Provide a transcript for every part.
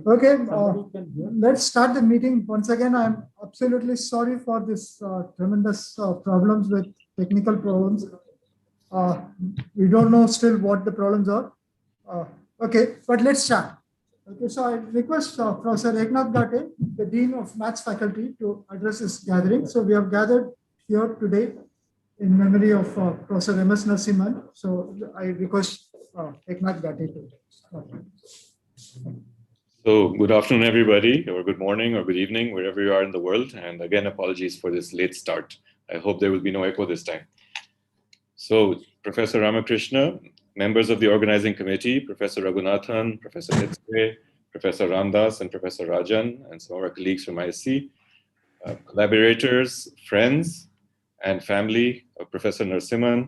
Okay, let's start the meeting. Once again, I'm absolutely sorry for this tremendous problems with technical problems. We don't know still what the problems are. Okay, but let's start. Okay, so I request Professor Eknath Gate, the Dean of Maths faculty, to address this gathering. So we have gathered here today in memory of Professor M.S. Narsimhan. So I request Eknath Gate to start. So good afternoon, everybody, or good morning or good evening, wherever you are in the world. And again, apologies for this late start. I hope there will be no echo this time. So Professor Ramakrishna, members of the organizing committee, Professor Raghunathan, Professor Nitzke, Professor Ramdas, and Professor Rajan, and some of our colleagues from ISC, collaborators, friends, and family of Professor Narsimhan,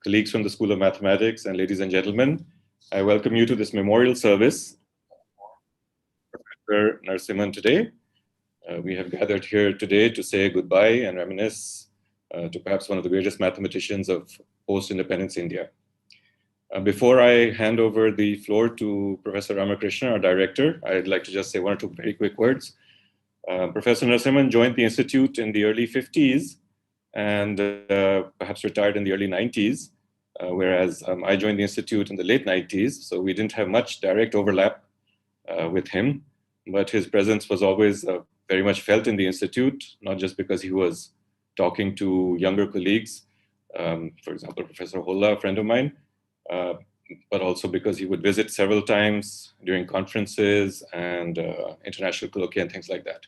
colleagues from the School of Mathematics, and ladies and gentlemen, I welcome you to this memorial service Professor Narsimhan today. We have gathered here today to say goodbye and reminisce to perhaps one of the greatest mathematicians of post-independence India. Before I hand over the floor to Professor Ramakrishna, our director, I'd like to just say one or two very quick words. Professor Narsimhan joined the Institute in the early 50s and perhaps retired in the early 90s, whereas I joined the Institute in the late 90s, so we didn't have much direct overlap with him. But his presence was always very much felt in the Institute, not just because he was talking to younger colleagues, for example, Professor Holla, a friend of mine, but also because he would visit several times during conferences and international colloquia and things like that.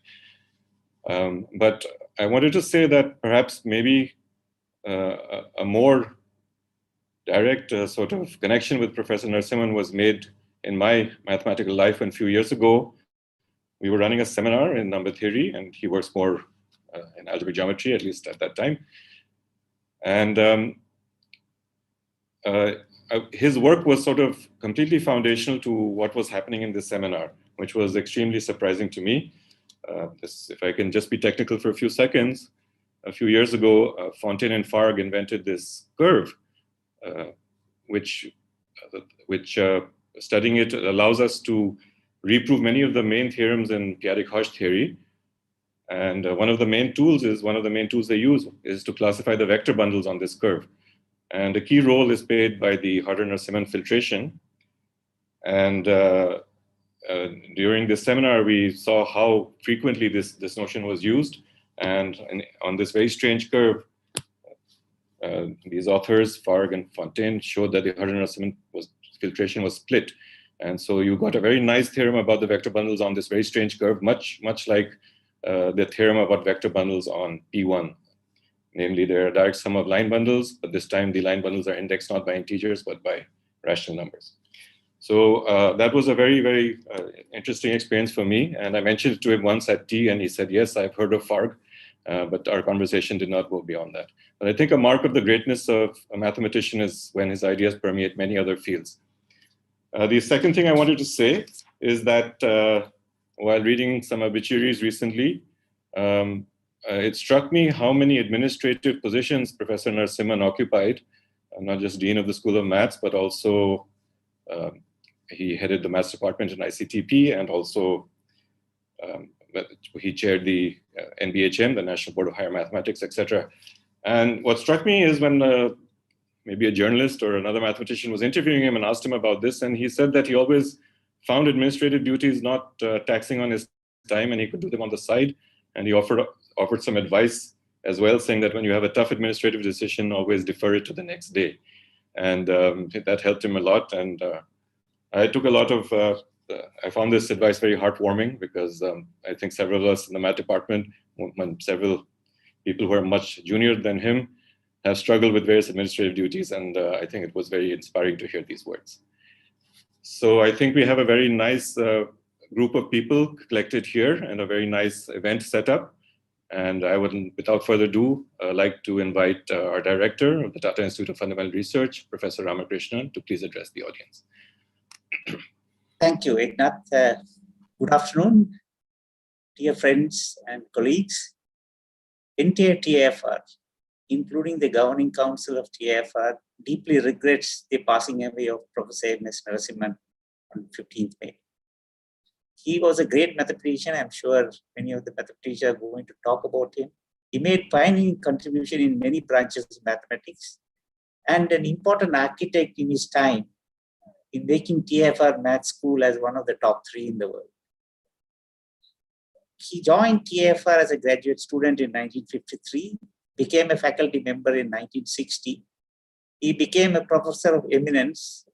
But I wanted to say that perhaps maybe a more direct sort of connection with Professor Narsimhan was made in my mathematical life a few years ago. We were running a seminar in number theory, and he works more in algebraic geometry, at least at that time. And his work was sort of completely foundational to what was happening in this seminar, which was extremely surprising to me. If I can just be technical for a few seconds, a few years ago, Fontaine and Fargue invented this curve, which studying it allows us to reprove many of the main theorems in chaotic Hodge theory. And one of the main tools they use is to classify the vector bundles on this curve. And a key role is played by the Harder-Narsimhan filtration. And during this seminar, we saw how frequently this notion was used. And on this very strange curve, these authors, Fargue and Fontaine, showed that the Harder-Narsimhan filtration was split. And so you got a very nice theorem about the vector bundles on this very strange curve, much like the theorem about vector bundles on P1. Namely, they're a direct sum of line bundles, but this time the line bundles are indexed not by integers, but by rational numbers. So that was a very, very interesting experience for me. And I mentioned it to him once at tea, and he said, yes, I've heard of Fargue, but our conversation did not go beyond that. But I think a mark of the greatness of a mathematician is when his ideas permeate many other fields. The second thing I wanted to say is that while reading some obituaries recently, it struck me how many administrative positions Professor Narsimhan occupied, not just Dean of the School of Maths, but also he headed the Maths Department in ICTP, and also he chaired the NBHM, the National Board of Higher Mathematics, etc. And what struck me is when maybe a journalist or another mathematician was interviewing him and asked him about this, and he said that he always found administrative duties not taxing on his time, and he could do them on the side. And he offered some advice as well, saying that when you have a tough administrative decision, always defer it to the next day. And that helped him a lot. And I took a lot of, I found this advice very heartwarming, because I think several of us in the math department, several people who are much junior than him, have struggled with various administrative duties, and I think it was very inspiring to hear these words. So I think we have a very nice group of people collected here and a very nice event set up. And I would, without further ado, like to invite our director of the Tata Institute of Fundamental Research, Professor Ramakrishnan, to please address the audience. Thank you, Eknath. Good afternoon, dear friends and colleagues. Entire TIFR, including the Governing Council of TIFR, deeply regrets the passing away of Professor M.S. Narasimhan on 15th May. He was a great mathematician. I'm sure many of the mathematicians are going to talk about him. He made pioneering contribution in many branches of mathematics and an important architect in his time in making TFR Math School as one of the top 3 in the world. He joined TFR as a graduate student in 1953, became a faculty member in 1960. He became a professor of eminence,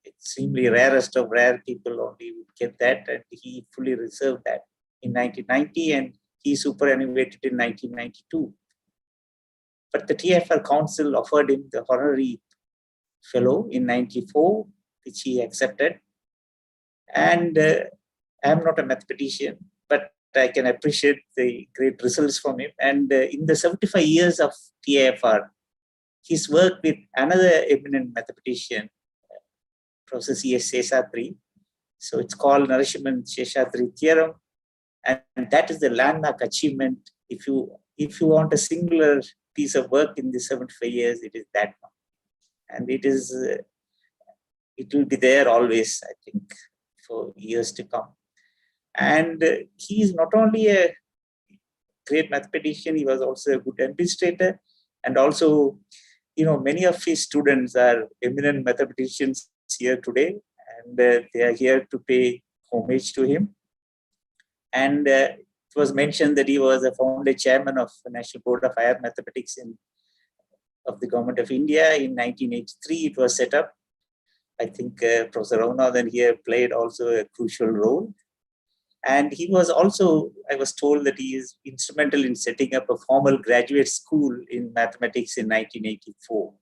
extremely rarest of rare people only would get that, and he fully reserved that in 1990, and he superannuated in 1992. But the TFR Council offered him the honorary fellow in 94, which he accepted. And I'm not a mathematician, but I can appreciate the great results from him. And in the 75 years of TFR, he's worked with another eminent mathematician, Professor C.S. Seshadri. So it's called Narasimhan Seshadri theorem. And that is the landmark achievement. If you want a singular piece of work in the 75 years, it is that one. And it will be there always, I think, for years to come. And he is not only a great mathematician, he was also a good administrator. And also, many of his students are eminent mathematicians here today, and they are here to pay homage to him. And it was mentioned that he was a founder chairman of the National Board of Higher Mathematics of the Government of India. In 1983, it was set up. I think Professor Raghunathan here played also a crucial role. And he was also, I was told that he is instrumental in setting up a formal graduate school in mathematics in 1984.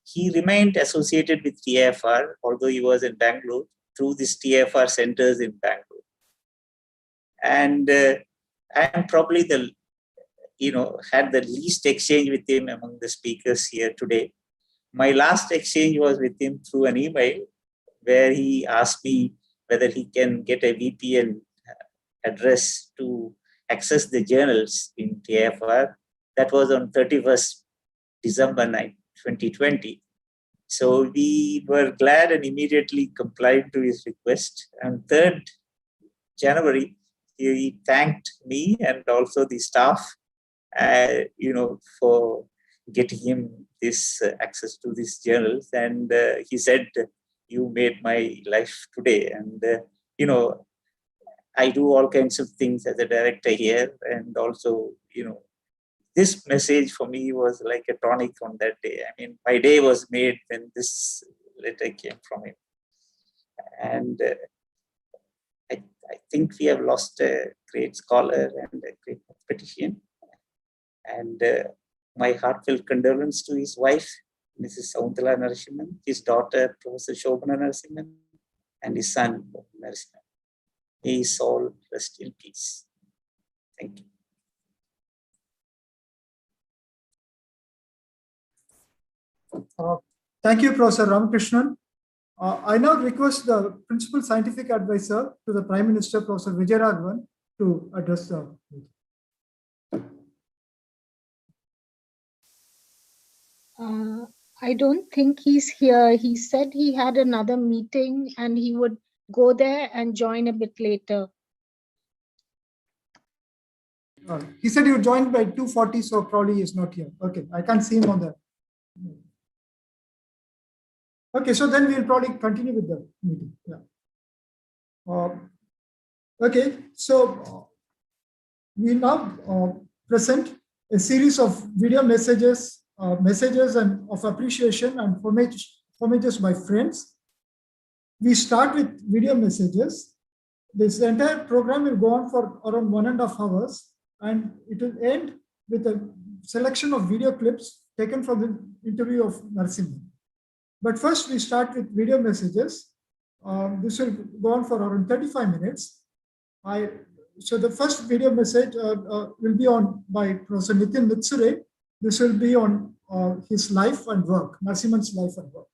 He remained associated with TFR, although he was in Bangalore, through these TFR centers in Bangalore. And I am probably had the least exchange with him among the speakers here today. My last exchange was with him through an email where he asked me whether he can get a VPN address to access the journals in TFR. That was on 31st December 2020. So we were glad and immediately complied to his request. And 3rd January, he thanked me and also the staff, for getting him this access to these journals. And he said, "You made my life today." And, I do all kinds of things as a director here. And also, this message for me was like a tonic on that day. I mean, my day was made when this letter came from him. And I think we have lost a great scholar and a great mathematician. And my heartfelt condolence to his wife, Mrs. Sauntala Narasimhan, his daughter, Professor Shobhana Narasimhan, and his son, Narasimhan. May his soul rest in peace. Thank you. Thank you, Professor Ramakrishnan. I now request the Principal Scientific Advisor to the Prime Minister, Professor Vijayaraghavan, to address the meeting. I don't think he's here. He said he had another meeting and he would go there and join a bit later. He said he would join by 2:40, so probably he's not here. Okay, I can't see him on the. Okay, so then we'll probably continue with the meeting. Yeah. Okay, so we now present a series of video messages and of appreciation and homages by friends. We start with video messages. This entire program will go on for around 1.5 hours, and it will end with a selection of video clips taken from the interview of Narasimhan. But first, we start with video messages. This will go on for around 35 minutes. So the first video message will be on by Professor Nitin Mitsure. This will be on his life and work, Narasimhan's life and work.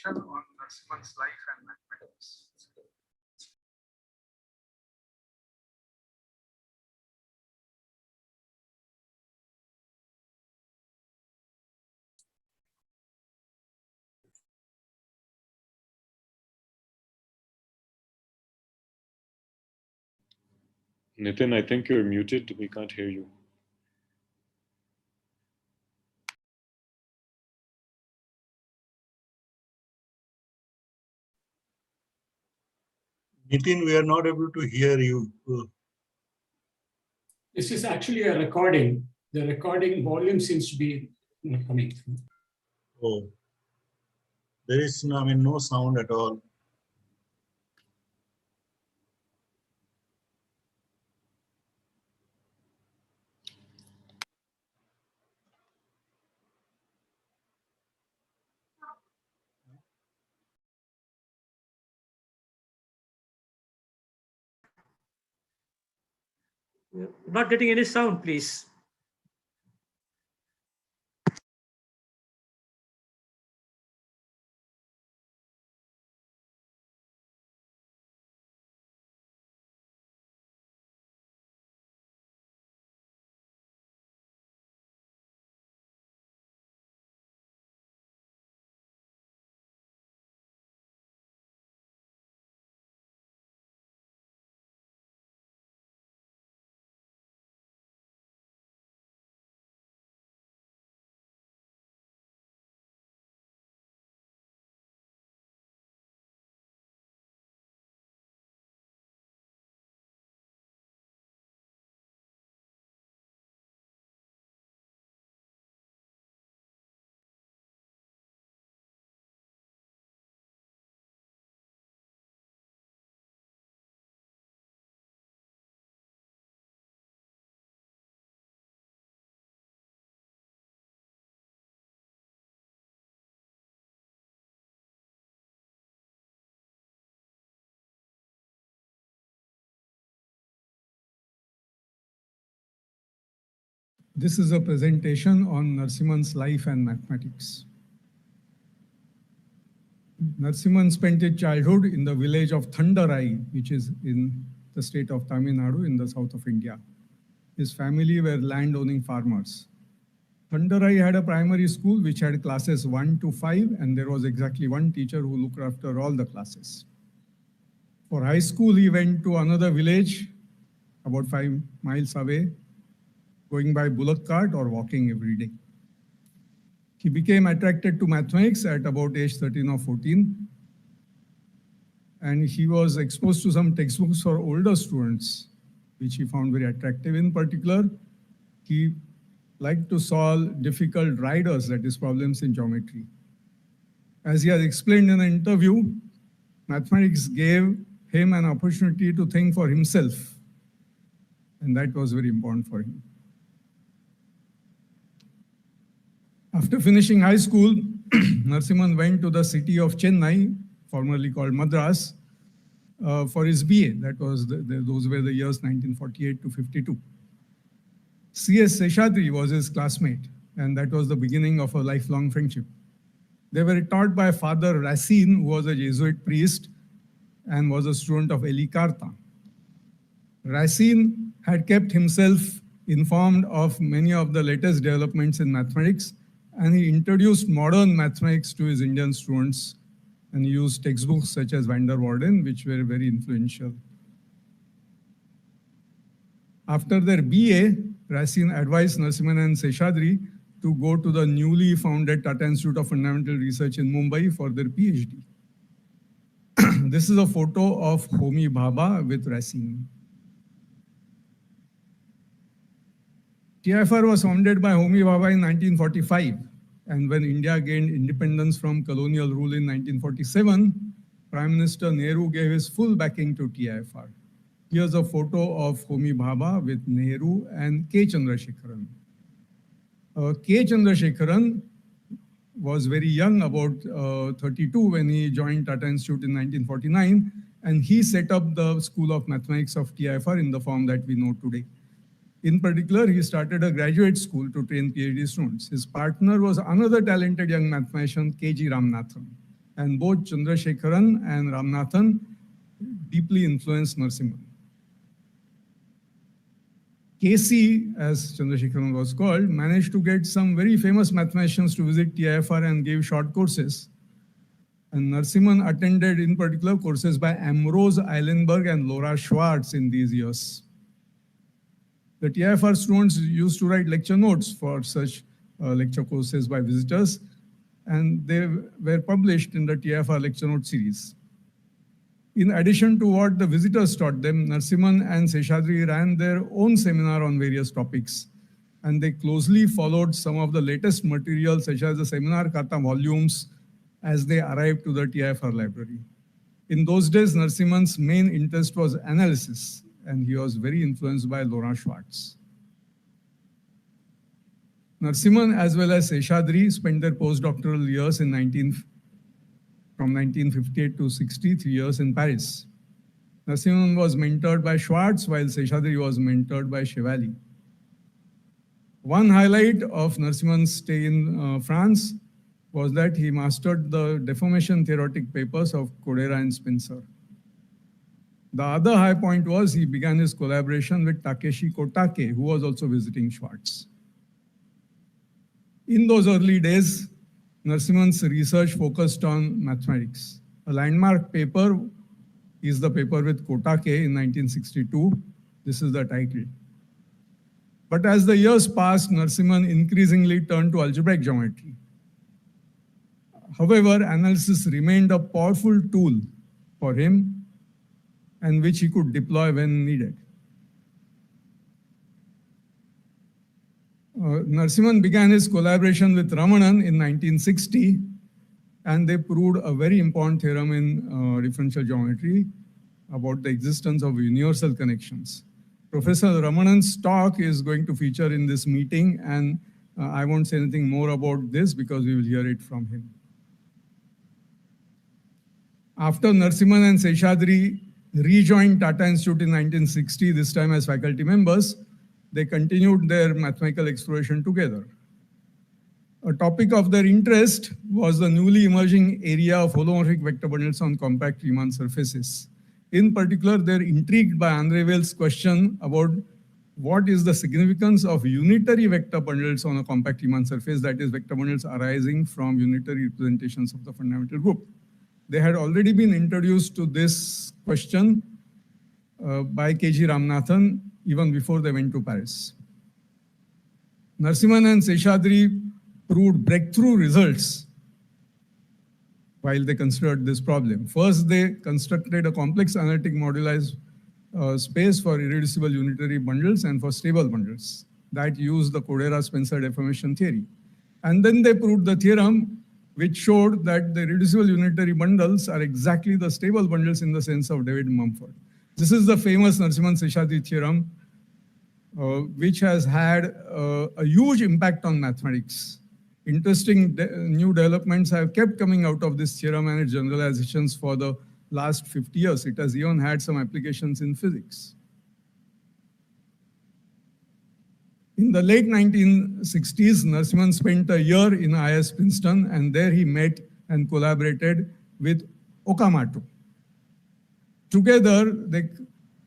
presentation on Narsimhan's life and mathematics. Nitin, I think you're muted. We can't hear you. Nitin, we are not able to hear you. This is actually a recording. The recording volume seems to be not coming through. Oh, there is no sound at all. Not getting any sound, please. This is a presentation on Narsimhan's life and mathematics. Narasimhan spent his childhood in the village of Thandarai, which is in the state of Tamil Nadu in the south of India. His family were land-owning farmers. Thandarai had a primary school which had classes 1 to 5, and there was exactly one teacher who looked after all the classes. For high school, he went to another village about 5 miles away, going by bullock cart or walking every day. He became attracted to mathematics at about age 13 or 14. And he was exposed to some textbooks for older students, which he found very attractive. In particular, he liked to solve difficult riders, that is, problems in geometry. As he has explained in an interview, mathematics gave him an opportunity to think for himself. And that was very important for him. After finishing high school, Narasimhan went to the city of Chennai, formerly called Madras, for his BA. That was those were the years 1948 to 52. C.S. Seshadri was his classmate, and that was the beginning of a lifelong friendship. They were taught by Father Racine, who was a Jesuit priest and was a student of Elicarta. Racine had kept himself informed of many of the latest developments in mathematics, and he introduced modern mathematics to his Indian students and used textbooks such as Van der Waerden, which were very influential. After their BA, Racine advised Narasimhan and Seshadri to go to the newly founded Tata Institute of Fundamental Research in Mumbai for their PhD. This is a photo of Homi Bhabha with Racine. TIFR was founded by Homi Bhabha in 1945, and when India gained independence from colonial rule in 1947, Prime Minister Nehru gave his full backing to TIFR. Here's a photo of Homi Bhabha with Nehru and K. Chandrasekharan. K. Chandrasekharan was very young, about 32, when he joined Tata Institute in 1949, and he set up the School of Mathematics of TIFR in the form that we know today. In particular, he started a graduate school to train PhD students. His partner was another talented young mathematician, K.G. Ramanathan. and both Chandrasekharan and Ramanathan deeply influenced Narasimhan. KC, as Chandrasekharan was called, managed to get some very famous mathematicians to visit TIFR and give short courses. And Narasimhan attended in particular courses by Ambrose Eilenberg and Laura Schwartz in these years. The TIFR students used to write lecture notes for such lecture courses by visitors, and they were published in the TIFR lecture note series. In addition to what the visitors taught them, Narasimhan and Seshadri ran their own seminar on various topics, and they closely followed some of the latest material, such as the seminar Kata volumes, as they arrived to the TIFR library. In those days, Narasimhan's main interest was analysis, and he was very influenced by Laura Schwartz. Narasimhan as well as Seshadri spent their postdoctoral years in from 1958 to 63 years in Paris. Narasimhan was mentored by Schwartz, while Seshadri was mentored by Chevalier. One highlight of Narasimhan's stay in France was that he mastered the deformation theoretic papers of Codera and Spencer. The other high point was he began his collaboration with Takeshi Kotake, who was also visiting Schwartz. In those early days, Narasimhan's research focused on mathematics. A landmark paper is the paper with Kotake in 1962. This is the title. But as the years passed, Narasimhan increasingly turned to algebraic geometry. However, analysis remained a powerful tool for him and which he could deploy when needed. Narasimhan began his collaboration with Ramanan in 1960, and they proved a very important theorem in differential geometry about the existence of universal connections. Professor Ramanan's talk is going to feature in this meeting, and I won't say anything more about this because we will hear it from him. After Narasimhan and Seshadri rejoined Tata Institute in 1960, this time as faculty members, they continued their mathematical exploration together. A topic of their interest was the newly emerging area of holomorphic vector bundles on compact Riemann surfaces. In particular, they're intrigued by Andre Weil's question about what is the significance of unitary vector bundles on a compact Riemann surface, that is, vector bundles arising from unitary representations of the fundamental group. They had already been introduced to this question by K.G. Ramanathan even before they went to Paris. Narasimhan and Seshadri proved breakthrough results while they considered this problem. First, they constructed a complex analytic modularized space for irreducible unitary bundles and for stable bundles that used the Codera-Spencer deformation theory. And then they proved the theorem which showed that the reducible unitary bundles are exactly the stable bundles in the sense of David Mumford. This is the famous Narasimhan-Seshadri theorem, which has had a huge impact on mathematics. Interesting new developments have kept coming out of this theorem and its generalizations for the last 50 years. It has even had some applications in physics. In the late 1960s, Narasimhan spent a year in IIS Princeton, and there he met and collaborated with Okamoto. Together,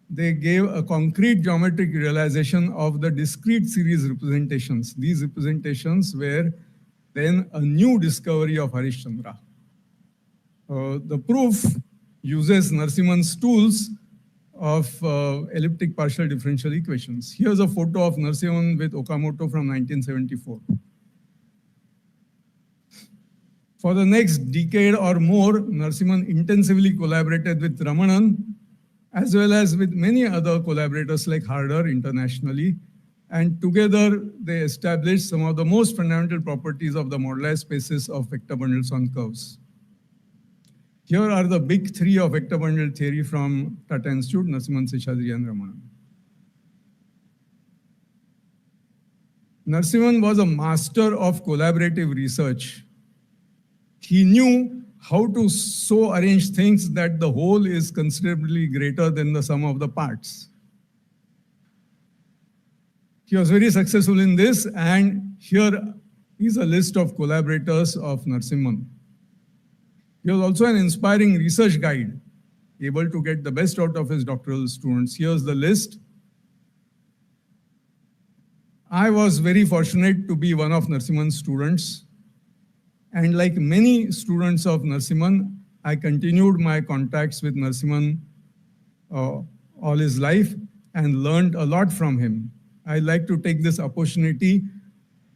they gave a concrete geometric realization of the discrete series representations. These representations were then a new discovery of Harishchandra. The proof uses Narasimhan's tools of elliptic partial differential equations. Here's a photo of Narasimhan with Okamoto from 1974. For the next decade or more, Narasimhan intensively collaborated with Ramanan, as well as with many other collaborators like Harder internationally. And together, they established some of the most fundamental properties of the moduli spaces of vector bundles on curves. Here are the big three of vector bundle theory from Tata Institute, Narasimhan, Seshadri, and Ramanan. Narasimhan was a master of collaborative research. He knew how to so arrange things that the whole is considerably greater than the sum of the parts. He was very successful in this, and here is a list of collaborators of Narasimhan. He was also an inspiring research guide, able to get the best out of his doctoral students. Here's the list. I was very fortunate to be one of Narasimhan's students. And like many students of Narasimhan, I continued my contacts with Narasimhan all his life and learned a lot from him. I'd like to take this opportunity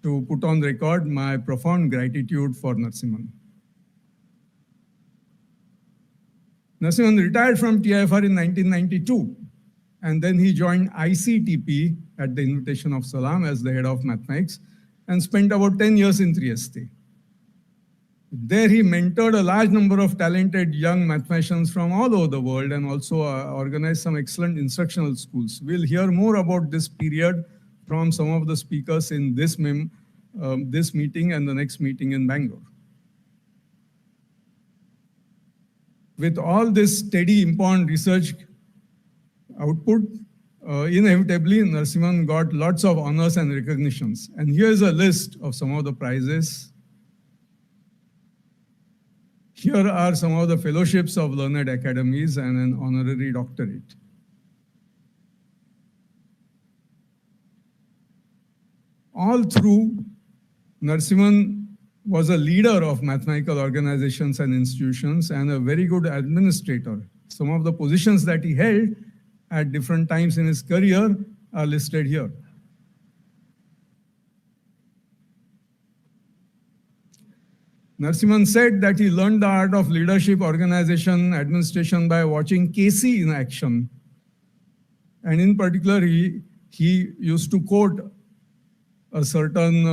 to put on record my profound gratitude for Narasimhan. Narasimhan retired from TIFR in 1992, and then he joined ICTP at the invitation of Salam as the head of mathematics and spent about 10 years in Trieste. There he mentored a large number of talented young mathematicians from all over the world and also organized some excellent instructional schools. We'll hear more about this period from some of the speakers in this meeting and the next meeting in Bangalore. With all this steady, important research output, inevitably, Narasimhan got lots of honors and recognitions. And here's a list of some of the prizes. Here are some of the fellowships of learned academies and an honorary doctorate. All through, Narasimhan was a leader of mathematical organizations and institutions and a very good administrator. Some of the positions that he held at different times in his career are listed here. Narasimhan said that he learned the art of leadership, organization, administration by watching Casey in action. And in particular, he used to quote a certain,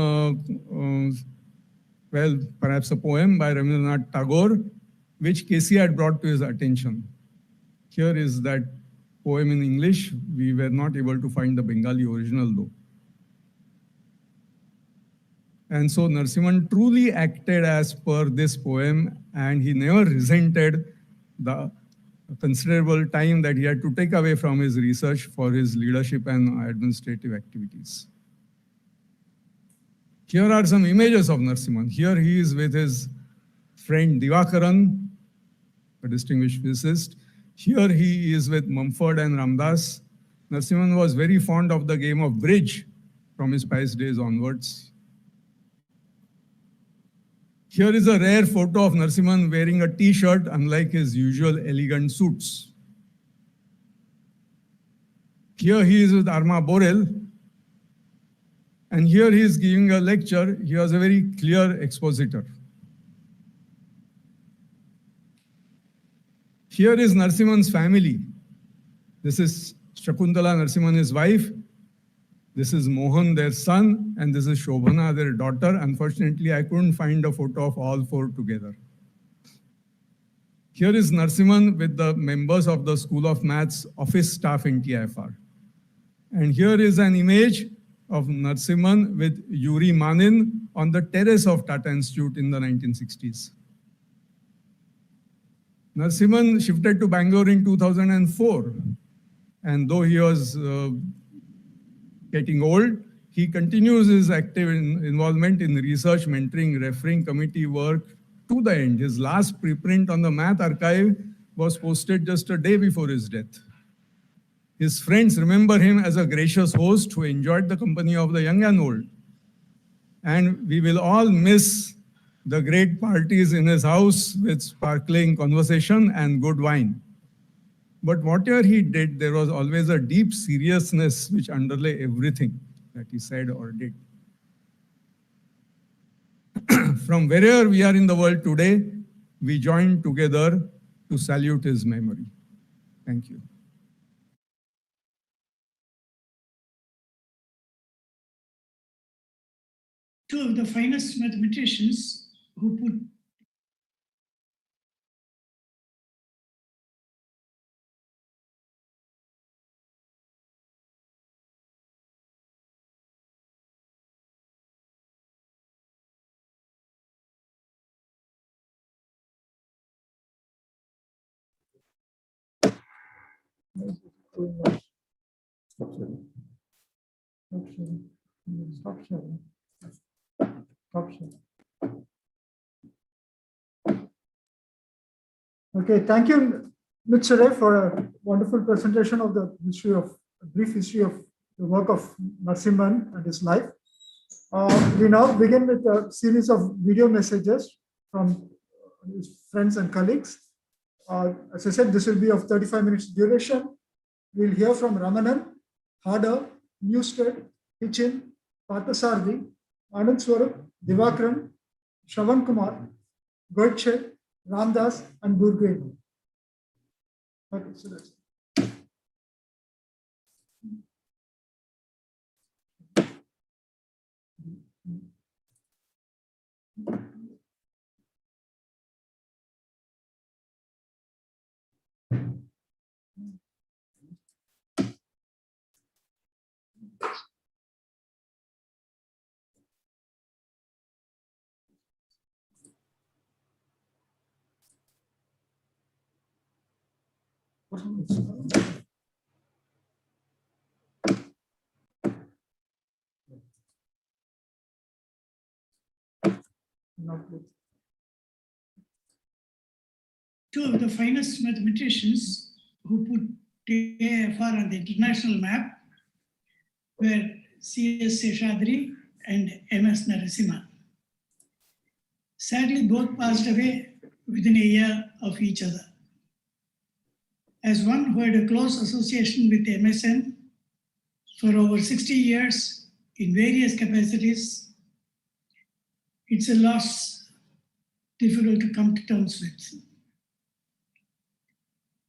well, perhaps a poem by Rabindranath Tagore, which Casey had brought to his attention. Here is that poem in English. We were not able to find the Bengali original though. And so Narasimhan truly acted as per this poem, and he never resented the considerable time that he had to take away from his research for his leadership and administrative activities. Here are some images of Narasimhan. Here he is with his friend Divakaran, a distinguished physicist. Here he is with Mumford and Ramdas. Narasimhan was very fond of the game of bridge from his Spice days onwards. Here is a rare photo of Narasimhan wearing a t-shirt, unlike his usual elegant suits. Here he is with Arma Borel. And here he is giving a lecture. He was a very clear expositor. Here is Narasimhan's family. This is Shakuntala Narasimhan, his wife. This is Mohan, their son, and this is Shobhana, their daughter. Unfortunately, I couldn't find a photo of all four together. Here is Narasimhan with the members of the School of Maths office staff in TIFR. And here is an image of Narasimhan with Yuri Manin on the terrace of Tata Institute in the 1960s. Narasimhan shifted to Bangalore in 2004. And though he was getting old, he continues his active involvement in research, mentoring, referring, committee work to the end. His last preprint on the Math Archive was posted just a day before his death. His friends remember him as a gracious host who enjoyed the company of the young and old. And we will all miss the great parties in his house with sparkling conversation and good wine. But whatever he did, there was always a deep seriousness which underlay everything that he said or did. From wherever we are in the world today, we join together to salute his memory. Thank you. Two of the finest mathematicians who put Stop sharing. Stop sharing. Okay, thank you, Mr. Ray, for a wonderful presentation of the brief history of the work of Narasimhan and his life. We now begin with a series of video messages from his friends and colleagues. As I said, this will be of 35 minutes duration. We'll hear from Ramanan, Harder, Newstead, Hitchin, Parthasarthi, Anand Swarup, Divakran, Shravan Kumar, Goethe, Ramdas, and Gurgaon. Okay, so that's Two of the finest mathematicians who put TAFR on the international map were C.S. Seshadri and M.S. Narasimhan. Sadly, both passed away within a year of each other. As one who had a close association with MSN for over 60 years in various capacities, it's a loss difficult to come to terms with.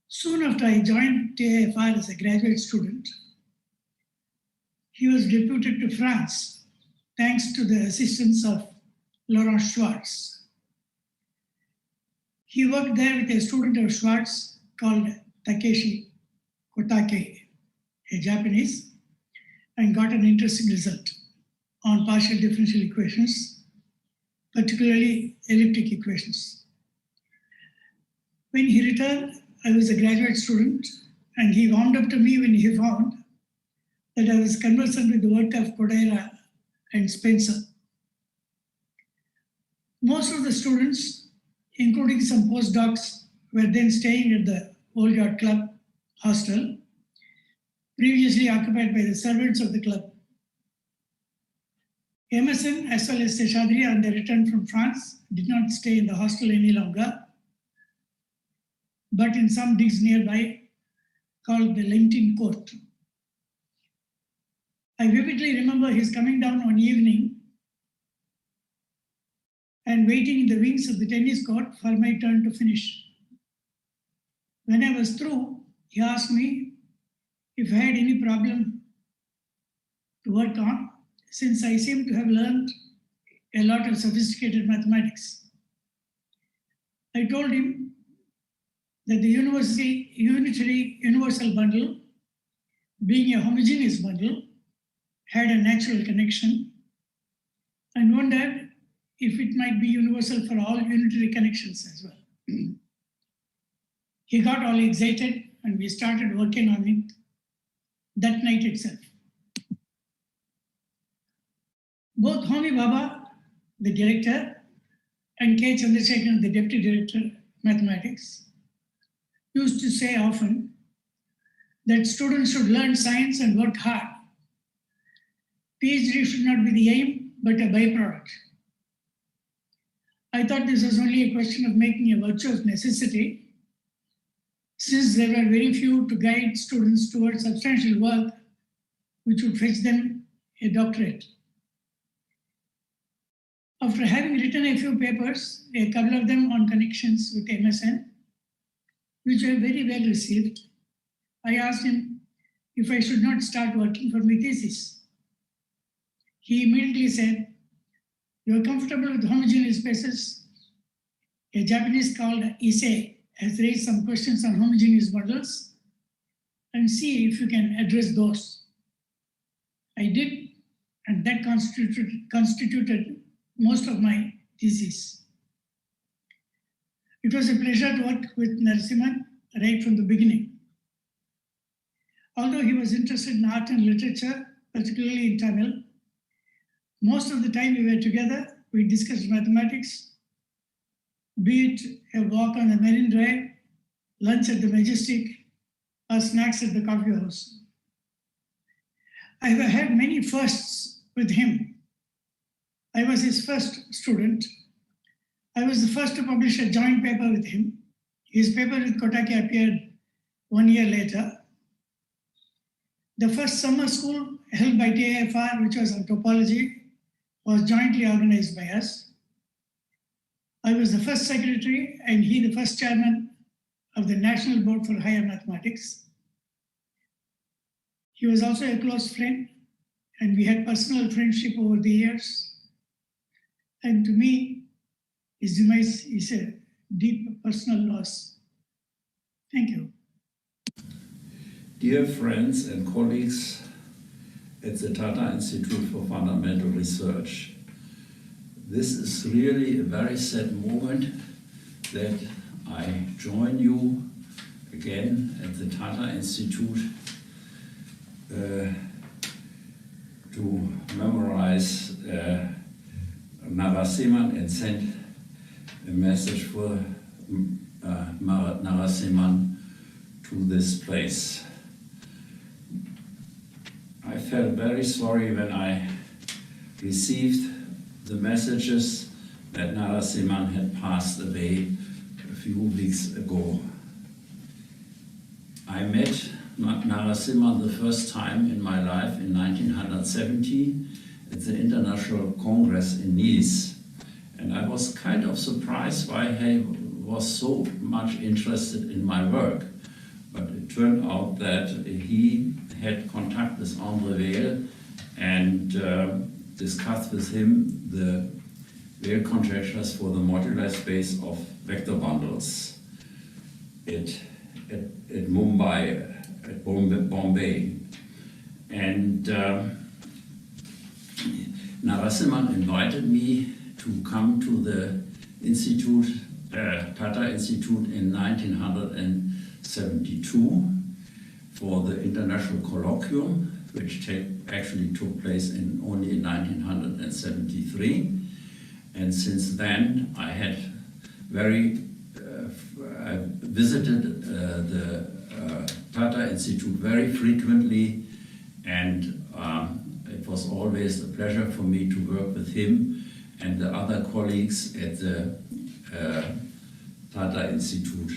Soon after I joined TAFR as a graduate student, he was deputed to France thanks to the assistance of Laurent Schwartz. He worked there with a student of Schwartz called Takeshi Kotake, a Japanese, and got an interesting result on partial differential equations, particularly elliptic equations. When he returned, I was a graduate student, and he warmed up to me when he found that I was conversant with the work of Kodaira and Spencer. Most of the students, including some postdocs, were then staying at the Old Yacht Club hostel, previously occupied by the servants of the club. Emerson, as well as Seshadri, on their return from France, did not stay in the hostel any longer, but in some digs nearby called the Lentin Court. I vividly remember his coming down one evening and waiting in the wings of the tennis court for my turn to finish. When I was through, he asked me if I had any problem to work on, since I seemed to have learned a lot of sophisticated mathematics. I told him that the unitary universal bundle, being a homogeneous bundle, had a natural connection, and wondered if it might be universal for all unitary connections as well. He got all excited, and we started working on it that night itself. Both Homi Baba, the director, and K. Chandrasekharan, the deputy director of mathematics, used to say often that students should learn science and work hard. PhD should not be the aim, but a byproduct. I thought this was only a question of making a virtue of necessity, since there were very few to guide students towards substantial work which would fetch them a doctorate. After having written a few papers, a couple of them on connections with MSN, which were very well received, I asked him if I should not start working for my thesis. He immediately said, "You are comfortable with homogeneous spaces. A Japanese called Issei has raised some questions on homogeneous bundles, and see if you can address those." I did, and that constituted most of my thesis. It was a pleasure to work with Narasimhan right from the beginning. Although he was interested in art and literature, particularly in Tamil, most of the time we were together, we discussed mathematics, be it a walk on the Marine Drive lunch at the Majestic, or snacks at the coffee house. I have had many firsts with him. I was his first student. I was the first to publish a joint paper with him. His paper with Kotaki appeared 1 year later. The first summer school held by TIFR, which was on topology, was jointly organized by us. I was the first secretary and he the first chairman of the National Board for Higher Mathematics. He was also a close friend and we had personal friendship over the years. And to me, his demise is a deep personal loss. Thank you. Dear friends and colleagues at the Tata Institute for Fundamental Research, this is really a very sad moment that I join you again at the Tata Institute to memorize Narasimhan and send a message for Narasimhan to this place. I felt very sorry when I received the messages that Narasimhan had passed away a few weeks ago. I met Narasimhan the first time in my life in 1970 at the International Congress in Nice. And I was kind of surprised why he was so much interested in my work. But it turned out that he had contact with André Weil and discussed with him the Weil conjectures for the modular space of vector bundles at Mumbai, at Bombay. And Narasimhan invited me to come to the institute, Tata Institute in 1972 for the International Colloquium, which actually took place only in 1973. And since then, I had I visited the Tata Institute very frequently, and it was always a pleasure for me to work with him and the other colleagues at the Tata Institute.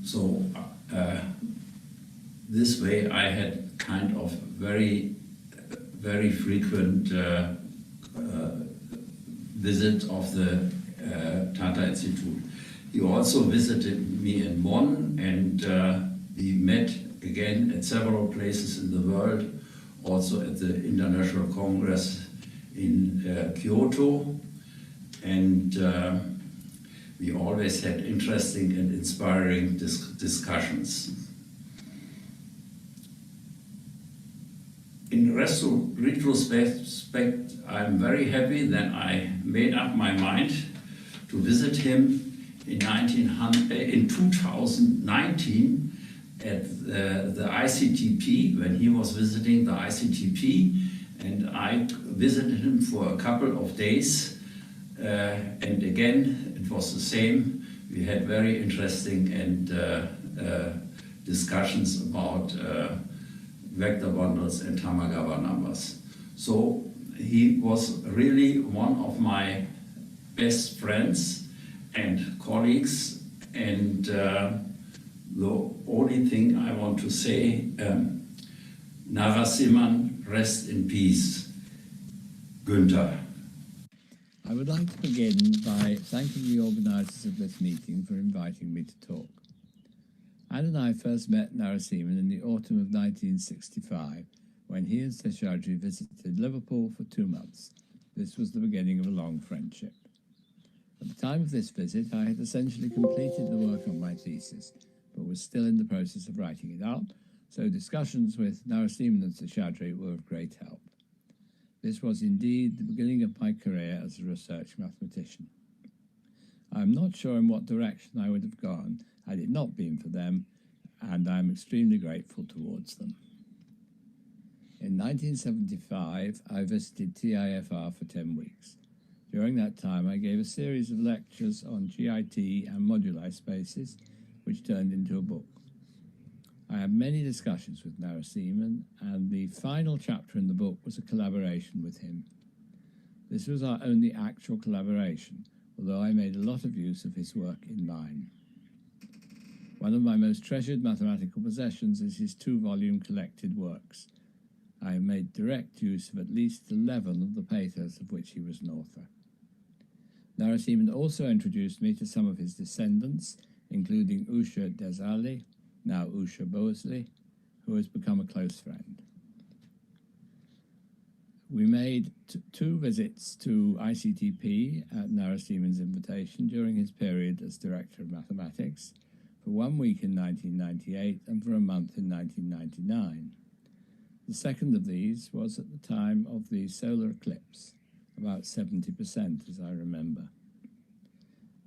So this way I had kind of very frequent visit of the Tata Institute. He also visited me in Bonn, and we met again at several places in the world, also at the International Congress in Kyoto, and we always had interesting and inspiring discussions. In retrospect, I'm very happy that I made up my mind to visit him in 2019 at the ICTP, when he was visiting the ICTP, and I visited him for a couple of days. And again, it was the same. We had very interesting and discussions about vector bundles and Tamagawa numbers. So he was really one of my best friends and colleagues, and the only thing I want to say, Narasimhan, rest in peace. Günther. I would like to begin by thanking the organisers of this meeting for inviting me to talk. Anne and I first met Narasimhan in the autumn of 1965, when he and Seshadri visited Liverpool for 2 months. This was the beginning of a long friendship. At the time of this visit, I had essentially completed the work on my thesis, but was still in the process of writing it up, so discussions with Narasimhan and Seshadri were of great help. This was indeed the beginning of my career as a research mathematician. I am not sure in what direction I would have gone had it not been for them, and I am extremely grateful towards them. In 1975, I visited TIFR for 10 weeks. During that time, I gave a series of lectures on GIT and moduli spaces, which turned into a book. I had many discussions with Narasimhan, and the final chapter in the book was a collaboration with him. This was our only actual collaboration, although I made a lot of use of his work in mine. One of my most treasured mathematical possessions is his 2-volume collected works. I have made direct use of at least 11 of the papers of which he was an author. Narasimhan also introduced me to some of his descendants, including Usha Desali, now Usha Bosley, who has become a close friend. We made 2 visits to ICTP at Narasimhan's invitation during his period as Director of Mathematics, for 1 week in 1998 and for a month in 1999. The second of these was at the time of the solar eclipse, about 70% as I remember.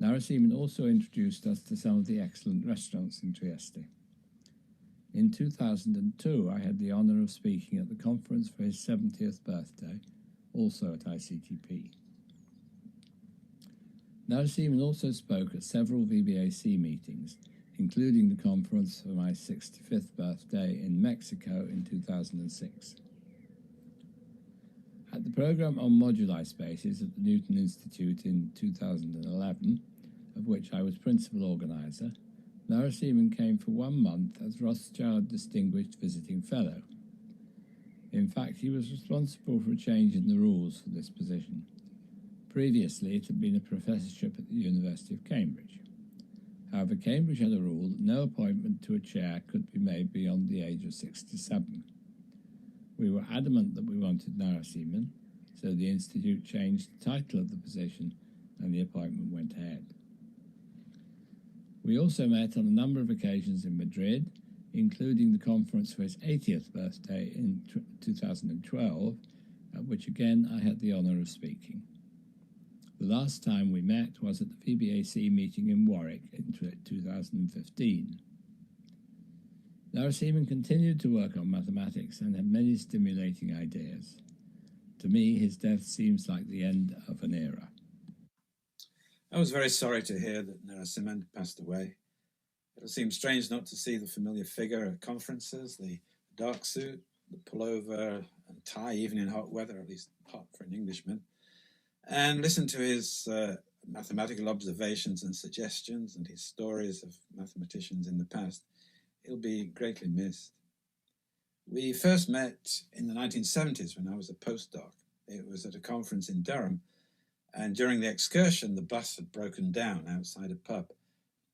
Narasimhan also introduced us to some of the excellent restaurants in Trieste. In 2002, I had the honour of speaking at the conference for his 70th birthday, also at ICTP. Narasimhan also spoke at several VBAC meetings, including the conference for my 65th birthday in Mexico in 2006. At the programme on moduli spaces at the Newton Institute in 2011, of which I was principal organiser, Narasimhan came for 1 month as Rothschild Distinguished Visiting Fellow. In fact, he was responsible for a change in the rules for this position. Previously, it had been a professorship at the University of Cambridge. However, Cambridge had a rule that no appointment to a chair could be made beyond the age of 67. We were adamant that we wanted Narasimhan, so the Institute changed the title of the position and the appointment went ahead. We also met on a number of occasions in Madrid, including the conference for his 80th birthday in 2012, at which again I had the honour of speaking. The last time we met was at the VBAC meeting in Warwick in 2015. Narasimhan continued to work on mathematics and had many stimulating ideas. To me, his death seems like the end of an era. I was very sorry to hear that Narasimhan passed away. It seemed strange not to see the familiar figure at conferences, the dark suit, the pullover and tie, even in hot weather, at least hot for an Englishman, and listen to his mathematical observations and suggestions and his stories of mathematicians in the past. He'll be greatly missed. We first met in the 1970s when I was a postdoc. It was at a conference in Durham, and during the excursion, the bus had broken down outside a pub.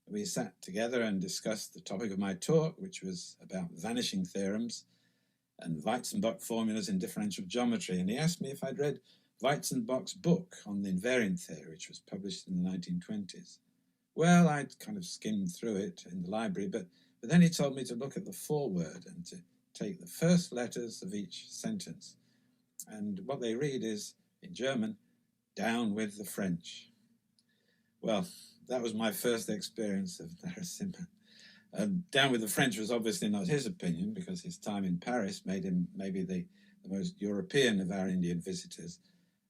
We sat together and discussed the topic of my talk, which was about vanishing theorems and Weizenbach formulas in differential geometry. And he asked me if I'd read Weizenbach's book on the invariant theory, which was published in the 1920s. Well, I'd kind of skimmed through it in the library, but then he told me to look at the foreword and to take the first letters of each sentence. And what they read is, in German, "Down with the French." Well, that was my first experience of Narasimhan. Down with the French was obviously not his opinion, because his time in Paris made him maybe the most European of our Indian visitors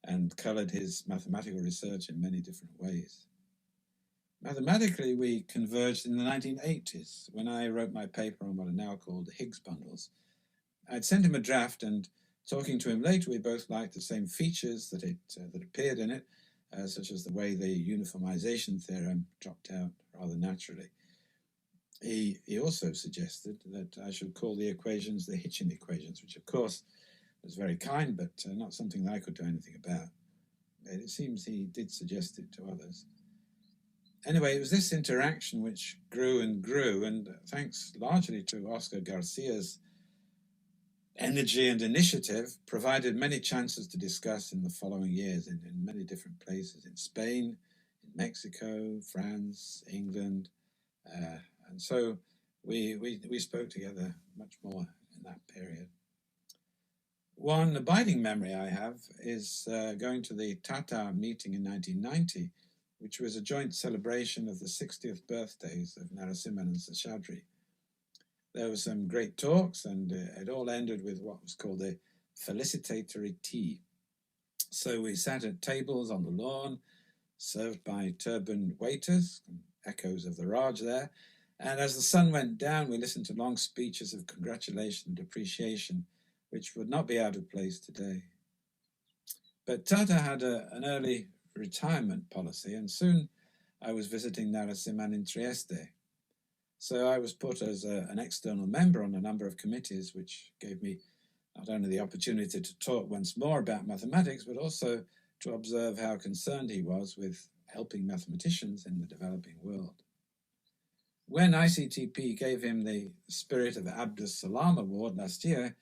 and coloured his mathematical research in many different ways. Mathematically, we converged in the 1980s when I wrote my paper on what are now called Higgs bundles. I'd sent him a draft, and talking to him later, we both liked the same features that appeared in it, such as the way the uniformization theorem dropped out rather naturally. He also suggested that I should call the equations the Hitchin equations, which of course was very kind, but not something that I could do anything about. It seems he did suggest it to others. Anyway, it was this interaction which grew and grew, and thanks largely to Oscar Garcia's energy and initiative, provided many chances to discuss in the following years in many different places, in Spain, in Mexico, France, England, and so we spoke together much more in that period. One abiding memory I have is going to the Tata meeting in 1990, which was a joint celebration of the 60th birthdays of Narasimhan and Seshadri. There were some great talks, and it all ended with what was called a felicitatory tea. So we sat at tables on the lawn, served by turbaned waiters, echoes of the Raj there. And as the sun went down, we listened to long speeches of congratulation and appreciation, which would not be out of place today. But Tata had an early retirement policy, and soon I was visiting Narasimhan in Trieste. So I was put as an external member on a number of committees, which gave me not only the opportunity to talk once more about mathematics, but also to observe how concerned he was with helping mathematicians in the developing world. When ICTP gave him the Spirit of Abdus Salam Award last year,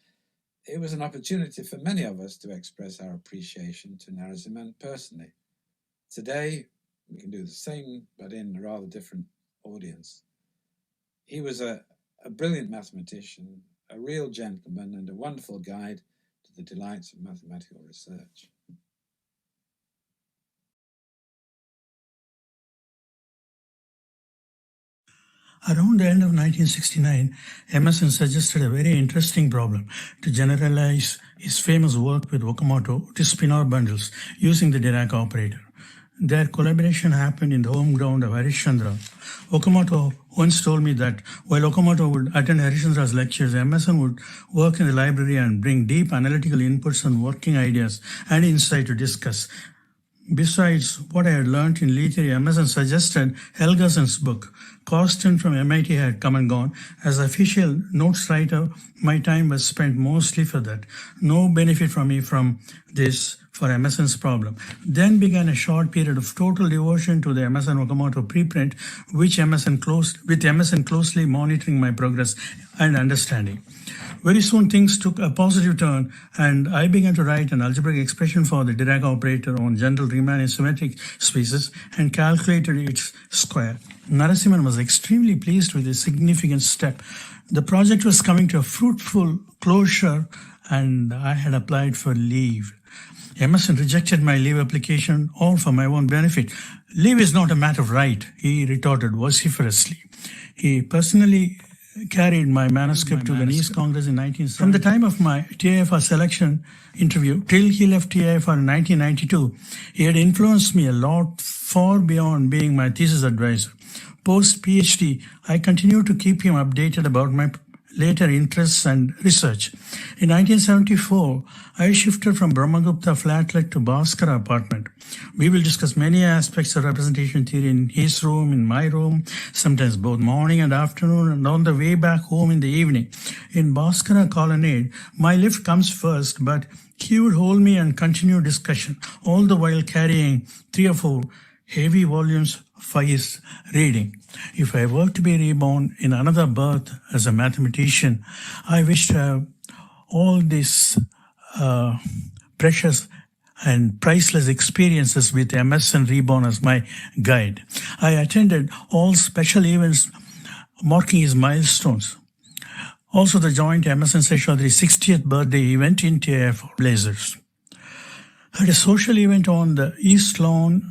it was an opportunity for many of us to express our appreciation to Narasimhan personally. Today, we can do the same, but in a rather different audience. He was a brilliant mathematician, a real gentleman, and a wonderful guide to the delights of mathematical research. Around the end of 1969, Emerson suggested a very interesting problem to generalize his famous work with Okamoto to spin-off bundles using the Dirac operator. Their collaboration happened in the home ground of Harishchandra. Okamoto once told me that while Okamoto would attend Harishchandra's lectures, Emerson would work in the library and bring deep analytical inputs on working ideas and insight to discuss. Besides what I had learned in Lee theory, Emerson suggested Helgerson's book. Costin from MIT had come and gone. As official notes writer, my time was spent mostly for that. No benefit for me from this for Emerson's problem. Then began a short period of total devotion to the Emerson Okamoto preprint, with Emerson closely monitoring my progress and understanding. Very soon things took a positive turn, and I began to write an algebraic expression for the Dirac operator on general Riemann symmetric spaces and calculated its square. Narasimhan was extremely pleased with this significant step. The project was coming to a fruitful closure, and I had applied for leave. Emerson rejected my leave application, all for my own benefit. Leave is not a matter of right, he retorted vociferously. He personally carried my manuscript to the Nice Congress in 1970. From the time of my TIFR selection interview till he left TIFR in 1992, he had influenced me a lot, far beyond being my thesis advisor. Post-PhD, I continued to keep him updated about my later interests and research. In 1974, I shifted from Brahmagupta flatlet to Bhaskara apartment. We will discuss many aspects of representation theory in his room, in my room, sometimes both morning and afternoon, and on the way back home in the evening. In Bhaskara colonnade, my lift comes first, but he would hold me and continue discussion, all the while carrying 3 or 4 heavy volumes for his reading. If I were to be reborn in another birth as a mathematician, I wish to have all these precious and priceless experiences with Emerson reborn as my guide. I attended all special events marking his milestones. Also the joint Emerson Seshadri 60th birthday event in TIFR Blazers. I had a social event on the East Lawn.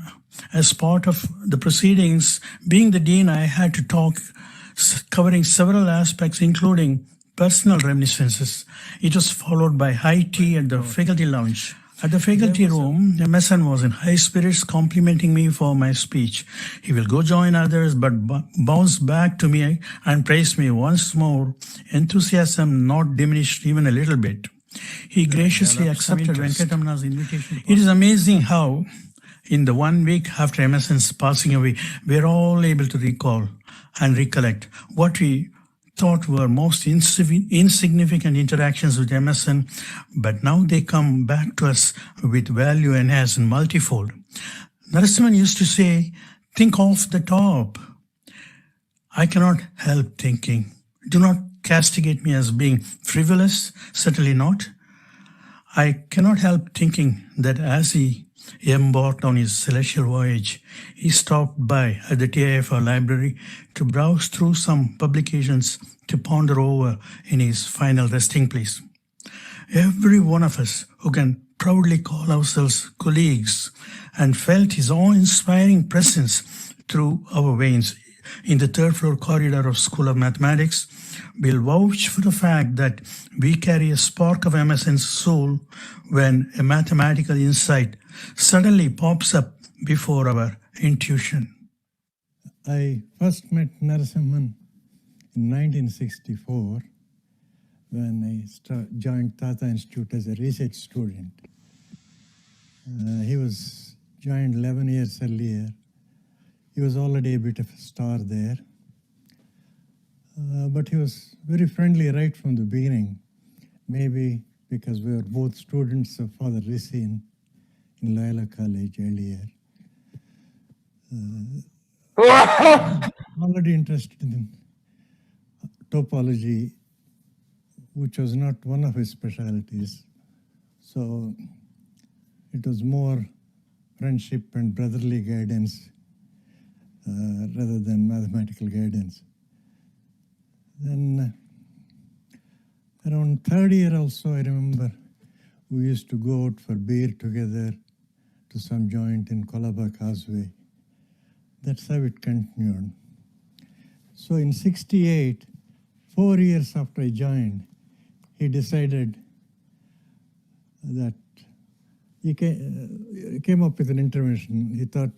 As part of the proceedings, being the dean, I had to talk covering several aspects, including personal reminiscences. It was followed by high tea at the faculty lounge. At the faculty room, Emerson was in high spirits, complimenting me for my speech. He will go join others, but bounced back to me and praised me once more, enthusiasm not diminished even a little bit. He graciously accepted Venkatamana's invitation. It is amazing how in the 1 week after Emerson's passing away, we are all able to recall and recollect what we thought were most insignificant interactions with Emerson, but now they come back to us with value enhanced and multifold. Narasimhan used to say, think off the top. I cannot help thinking. Do not castigate me as being frivolous, certainly not. I cannot help thinking that as he embarked on his celestial voyage, he stopped by at the TIFR library to browse through some publications to ponder over in his final resting place. Every one of us who can proudly call ourselves colleagues and felt his awe-inspiring presence through our veins in the third floor corridor of School of Mathematics will vouch for the fact that we carry a spark of Emerson's soul when a mathematical insight suddenly pops up before our intuition. I first met Narasimhan in 1964 when I joined Tata Institute as a research student. He was joined 11 years earlier. He was already a bit of a star there. But he was very friendly right from the beginning, maybe because we were both students of Father Racine in Loyola College earlier. Already interested in topology, which was not one of his specialties. So it was more friendship and brotherly guidance rather than mathematical guidance. Then around third year also, I remember we used to go out for beer together to some joint in Colaba Causeway. That's how it continued. So in 68, 4 years after I joined, he decided that he came up with an intervention. He thought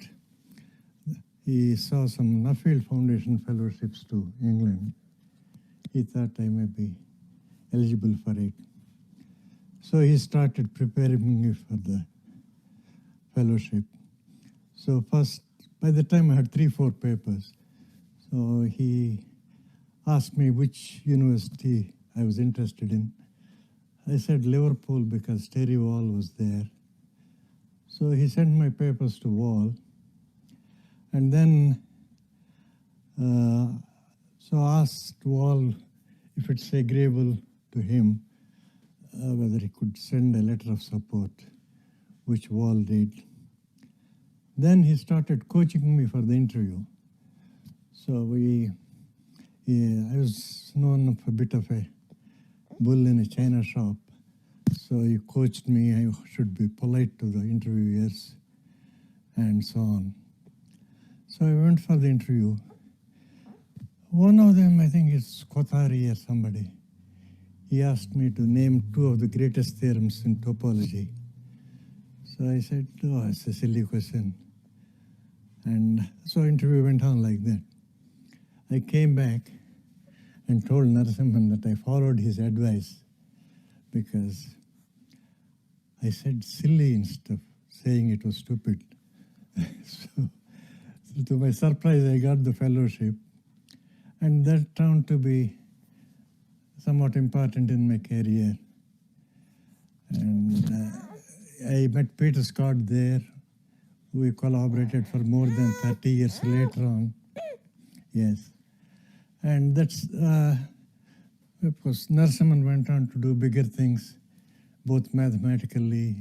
he saw some Nuffield Foundation fellowships to England. He thought I may be eligible for it. So he started preparing me for the fellowship. So first, by the time I had 3-4 papers, so he asked me which university I was interested in. I said Liverpool because Terry Wall was there. So he sent my papers to Wall. And then, so asked Wall if it's agreeable to him, whether he could send a letter of support, which Wall did. Then he started coaching me for the interview. So I was known of a bit of a bull in a china shop. So he coached me, I should be polite to the interviewers and so on. So I went for the interview. One of them, I think it's Kothari or somebody, he asked me to name 2 of the greatest theorems in topology. So I said, oh, it's a silly question. And so interview went on like that. I came back and told Narasimhan that I followed his advice because I said silly instead of saying it was stupid. So to my surprise, I got the fellowship. And that turned to be somewhat important in my career. And I met Peter Scott there. We collaborated for more than 30 years later on. Yes. And that's, of course, Narasimhan went on to do bigger things, both mathematically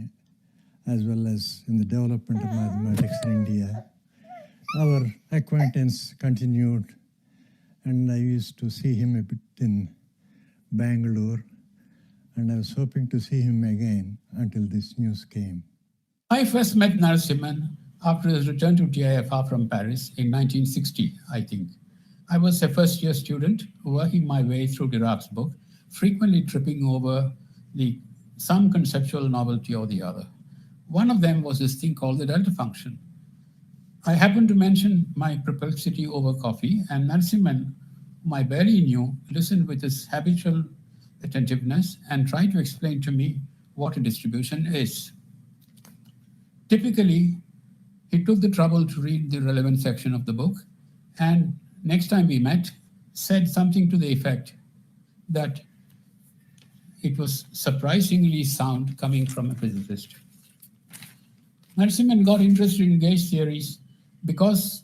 as well as in the development of mathematics in India. Our acquaintance continued, and I used to see him a bit in Bangalore, and I was hoping to see him again until this news came. I first met Narasimhan after his return to TIFR from Paris in 1960, I think. I was a first-year student working my way through Dirac's book, frequently tripping over some conceptual novelty or the other. One of them was this thing called the delta function. I happened to mention my perplexity over coffee, and Narasimhan, whom I barely knew, listened with his habitual attentiveness and tried to explain to me what a distribution is. Typically, he took the trouble to read the relevant section of the book, and next time we met, said something to the effect that it was surprisingly sound coming from a physicist. Narasimhan got interested in gauge theories because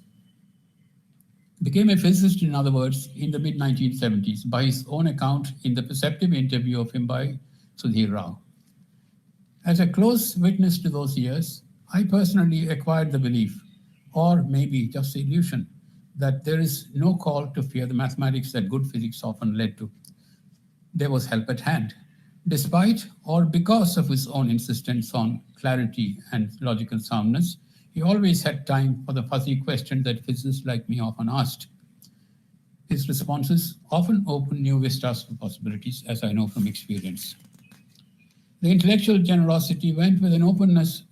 became a physicist, in other words, in the mid-1970s, by his own account in the perceptive interview of him by Sudhir Rao. As a close witness to those years, I personally acquired the belief, or maybe just the illusion, that there is no call to fear the mathematics that good physics often led to. There was help at hand, despite or because of his own insistence on clarity and logical soundness. He always had time for the fuzzy question that physicists like me often asked. His responses often open new vistas of possibilities, as I know from experience. The intellectual generosity went with an openness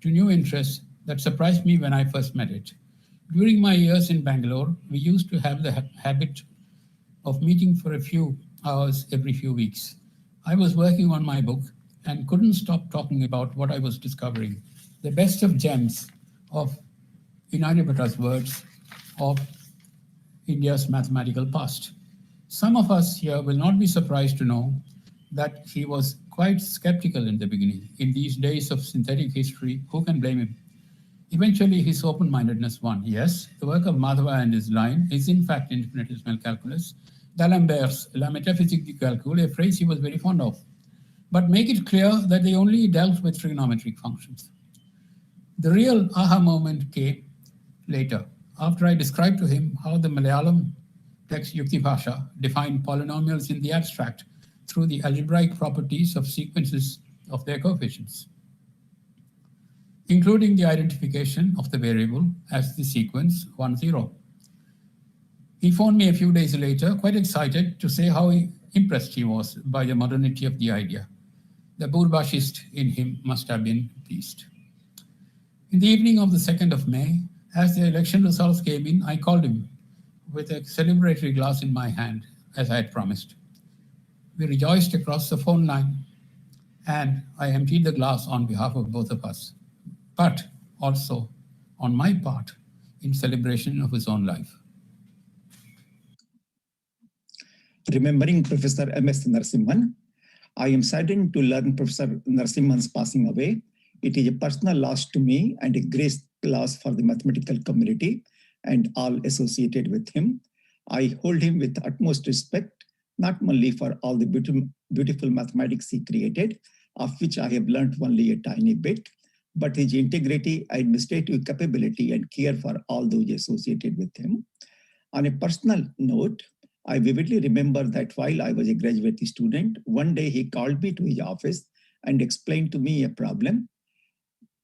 to new interests that surprised me when I first met it. During my years in Bangalore, we used to have the habit of meeting for a few hours every few weeks. I was working on my book and couldn't stop talking about what I was discovering, the best of gems of Inaryabhata's words of India's mathematical past. Some of us here will not be surprised to know that he was quite skeptical in the beginning. In these days of synthetic history, who can blame him? Eventually, his open-mindedness won. Yes, the work of Madhava and his line is in fact infinitesimal calculus, d'Alembert's La métaphysique du calcul, a phrase he was very fond of. But make it clear that they only dealt with trigonometric functions. The real aha moment came later, after I described to him how the Malayalam text Yukti Bhasha defined polynomials in the abstract through the algebraic properties of sequences of their coefficients, including the identification of the variable as the sequence 1, 0. He phoned me a few days later, quite excited, to say how impressed he was by the modernity of the idea. The Bourbashist in him must have been pleased. In the evening of the 2nd of May, as the election results came in, I called him with a celebratory glass in my hand, as I had promised. We rejoiced across the phone line, and I emptied the glass on behalf of both of us, but also on my part in celebration of his own life. Remembering Professor M.S. Narasimhan, I am saddened to learn Professor Narasimhan's passing away. It is a personal loss to me and a great loss for the mathematical community and all associated with him. I hold him with utmost respect, not only for all the beautiful mathematics he created, of which I have learned only a tiny bit, but his integrity, administrative capability, and care for all those associated with him. On a personal note, I vividly remember that while I was a graduate student, one day he called me to his office and explained to me a problem.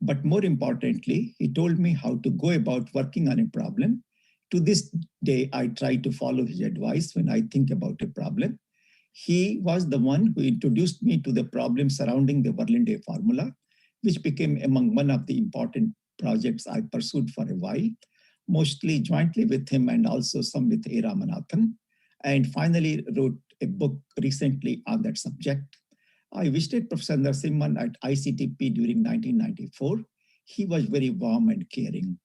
But more importantly, he told me how to go about working on a problem. To this day, I try to follow his advice when I think about a problem. He was the one who introduced me to the problem surrounding the Verlinde formula, which became among one of the important projects I pursued for a while, mostly jointly with him and also some with A. Ramanathan, and finally wrote a book recently on that subject. I visited Professor Narasimhan at ICTP during 1994. He was very warm and caring.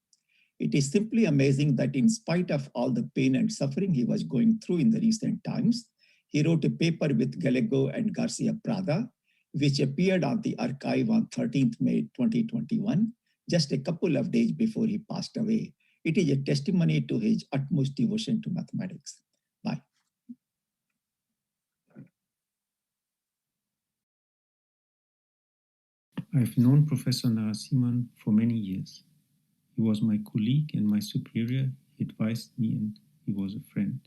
It is simply amazing that in spite of all the pain and suffering he was going through in the recent times, he wrote a paper with Gallego and Garcia Prada, which appeared on the archive on 13th May 2021, just a couple of days before he passed away. It is a testimony to his utmost devotion to mathematics. Bye. I've known Professor Narasimhan for many years. He was my colleague and my superior. He advised me and he was a friend.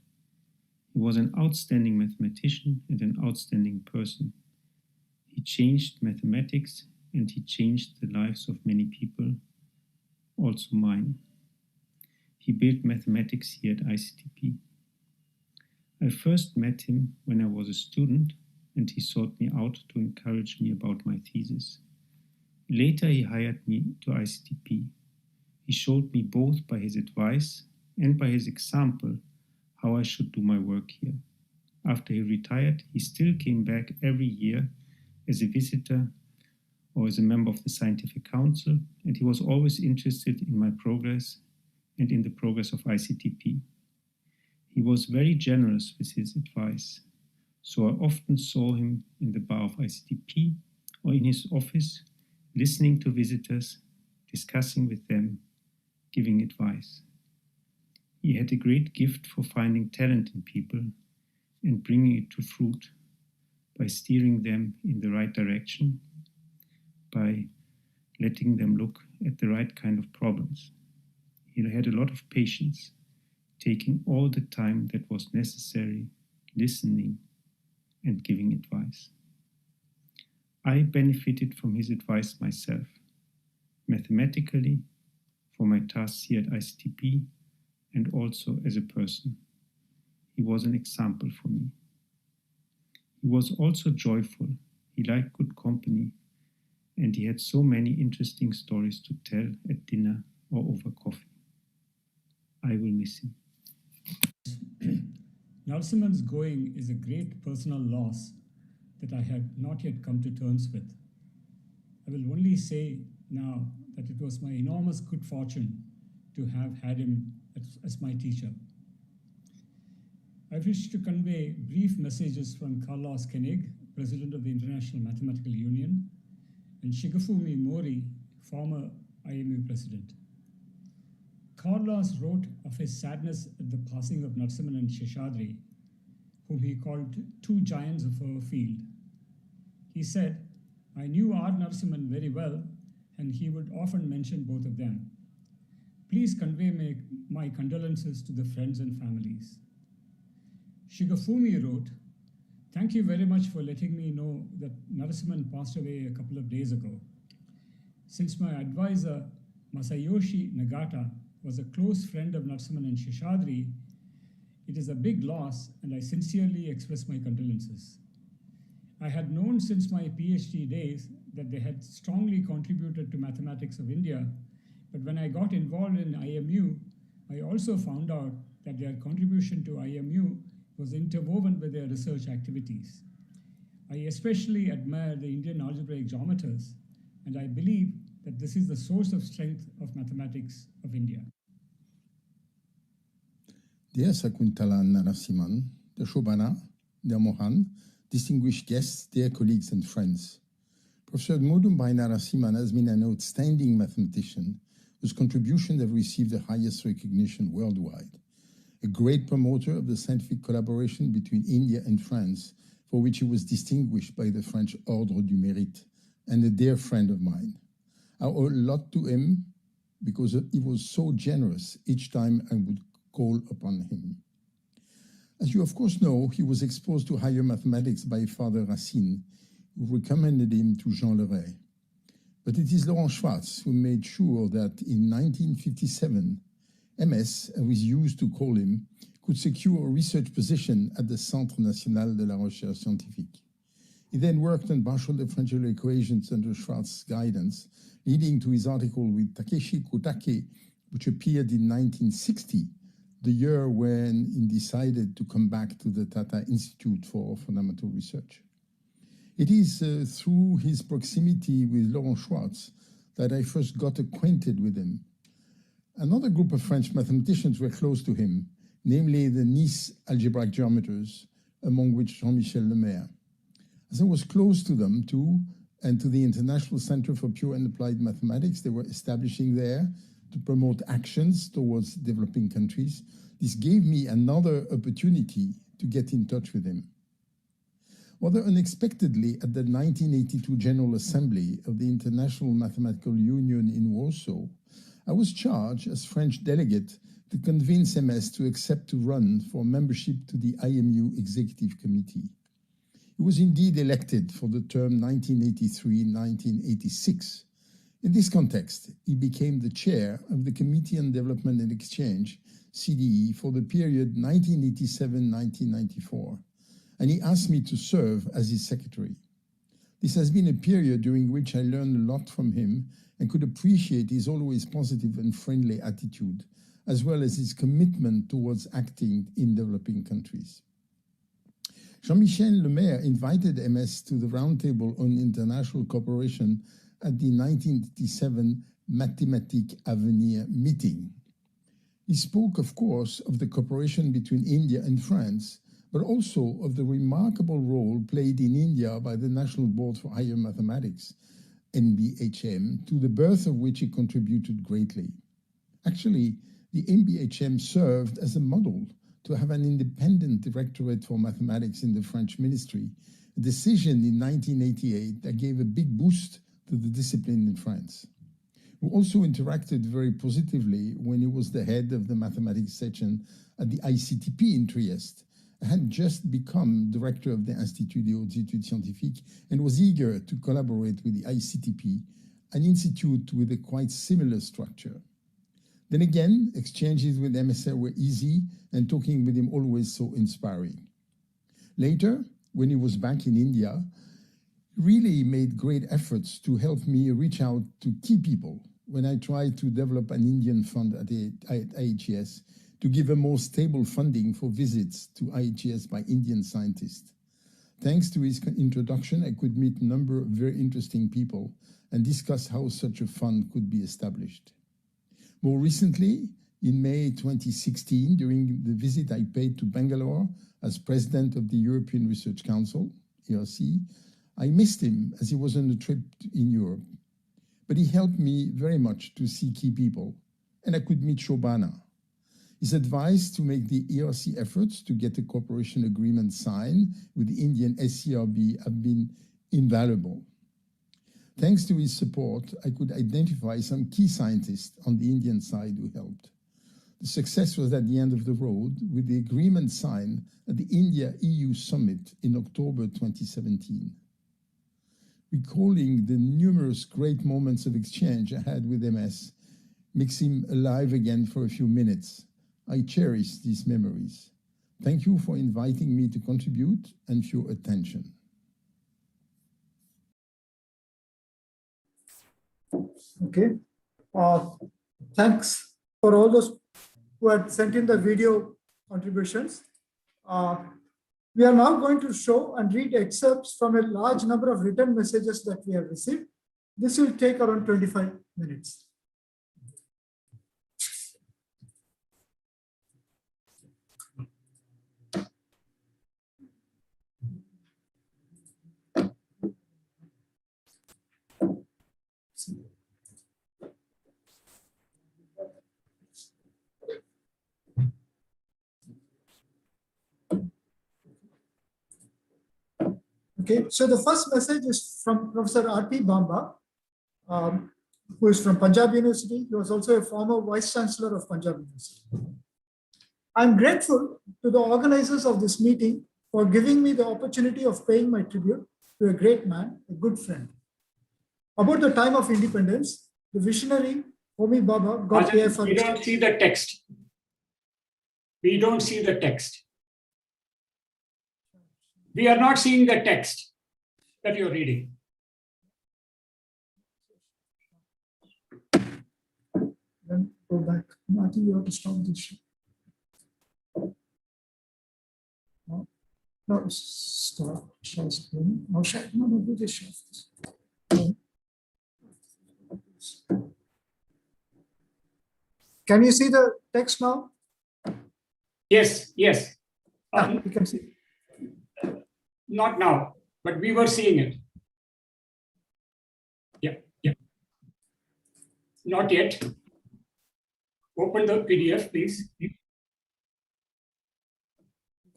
He was an outstanding mathematician and an outstanding person. He changed mathematics and he changed the lives of many people, also mine. He built mathematics here at ICTP. I first met him when I was a student and he sought me out to encourage me about my thesis. Later, he hired me to ICTP. He showed me both by his advice and by his example how I should do my work here. After he retired, he still came back every year as a visitor or as a member of the Scientific Council, and he was always interested in my progress and in the progress of ICTP. He was very generous with his advice, so I often saw him in the bar of ICTP or in his office, listening to visitors, discussing with them, giving advice. He had a great gift for finding talent in people and bringing it to fruit by steering them in the right direction, by letting them look at the right kind of problems. He had a lot of patience, taking all the time that was necessary, listening and giving advice. I benefited from his advice myself, mathematically, for my tasks here at ICTP, and also as a person. He was an example for me. He was also joyful. He liked good company, and he had so many interesting stories to tell at dinner or over coffee. I will miss him. Narasimhan's going is a great personal loss that I have not yet come to terms with. I will only say now that it was my enormous good fortune to have had him as my teacher. I wish to convey brief messages from Carlos Kenig, President of the International Mathematical Union, and Shigefumi Mori, former IMU President. Carlos wrote of his sadness at the passing of Narasimhan and Seshadri, whom he called two giants of our field. He said, "I knew R. Narasimhan very well, and he would often mention both of them. Please convey my condolences to the friends and families." Shigefumi wrote, "Thank you very much for letting me know that Narasimhan passed away a couple of days ago. Since my advisor, Masayoshi Nagata, was a close friend of Narasimhan and Seshadri, it is a big loss, and I sincerely express my condolences. I had known since my PhD days that they had strongly contributed to mathematics of India, but when I got involved in IMU, I also found out that their contribution to IMU was interwoven with their research activities. I especially admire the Indian algebraic geometers, and I believe that this is the source of strength of mathematics of India." Dear Sakuntala Narasimhan, the Shobhana, dear Mohan, distinguished guests, dear colleagues and friends, Professor Modumbai Narasimhan has been an outstanding mathematician whose contributions have received the highest recognition worldwide. A great promoter of the scientific collaboration between India and France, for which he was distinguished by the French Ordre du Mérite, and a dear friend of mine. I owe a lot to him because he was so generous each time I would call upon him. As you of course know, he was exposed to higher mathematics by Father Racine, who recommended him to Jean Leray. But it is Laurent Schwartz who made sure that in 1957, MS, as we used to call him, could secure a research position at the Centre National de la Recherche Scientifique. He then worked on partial differential equations under Schwartz's guidance, leading to his article with Takeshi Kotake, which appeared in 1960, the year when he decided to come back to the Tata Institute for Fundamental Research. It is through his proximity with Laurent Schwartz that I first got acquainted with him. Another group of French mathematicians were close to him, namely the Nice algebraic geometers, among which Jean-Michel Lemaire. As I was close to them too, and to the International Center for Pure and Applied Mathematics they were establishing there to promote actions towards developing countries, this gave me another opportunity to get in touch with him. Rather unexpectedly, at the 1982 General Assembly of the International Mathematical Union in Warsaw, I was charged as French delegate to convince MS to accept to run for membership to the IMU Executive Committee. He was indeed elected for the term 1983-1986. In this context, he became the chair of the Committee on Development and Exchange, CDE, for the period 1987-1994, and he asked me to serve as his secretary. This has been a period during which I learned a lot from him and could appreciate his always positive and friendly attitude, as well as his commitment towards acting in developing countries. Jean-Michel Lemaire invited MS to the Roundtable on International Cooperation at the 1987 Mathématiques Avenir meeting. He spoke, of course, of the cooperation between India and France, but also of the remarkable role played in India by the National Board for Higher Mathematics, NBHM, to the birth of which he contributed greatly. Actually, the NBHM served as a model to have an independent directorate for mathematics in the French ministry, a decision in 1988 that gave a big boost to the discipline in France. We also interacted very positively when he was the head of the mathematics section at the ICTP in Trieste. I had just become director of the Institut des Hautes Études Scientifiques and was eager to collaborate with the ICTP, an institute with a quite similar structure. Then again, exchanges with MSR were easy and talking with him always so inspiring. Later, when he was back in India, he really made great efforts to help me reach out to key people when I tried to develop an Indian fund at IHES to give a more stable funding for visits to IHES by Indian scientists. Thanks to his introduction, I could meet a number of very interesting people and discuss how such a fund could be established. More recently, in May 2016, during the visit I paid to Bangalore as president of the European Research Council, ERC, I missed him as he was on a trip in Europe. But he helped me very much to see key people, and I could meet Shobana. His advice to make the ERC efforts to get a cooperation agreement signed with the Indian SCRB have been invaluable. Thanks to his support, I could identify some key scientists on the Indian side who helped. The success was at the end of the road, with the agreement signed at the India-EU Summit in October 2017. Recalling the numerous great moments of exchange I had with MS makes him alive again for a few minutes. I cherish these memories. Thank you for inviting me to contribute and for your attention. Okay. Thanks for all those who had sent in the video contributions. We are now going to show and read excerpts from a large number of written messages that we have received. This will take around 25 minutes. Okay, so the first message is from Professor R.P. Bamba, who is from Punjab University. He was also a former Vice Chancellor of Punjab University. I'm grateful to the organizers of this meeting for giving me the opportunity of paying my tribute to a great man, a good friend. About the time of independence, the visionary Homi Bhabha got here for... We don't see the text. We don't see the text. We are not seeing the text that you're reading. Then go back. No, I think you have to stop this. No, stop. Share screen. No, share. No, do this. Share this. Can you see the text now? Yes, yes. You can see. Not now, but we were seeing it. Yeah, yeah. Not yet. Open the PDF, please. You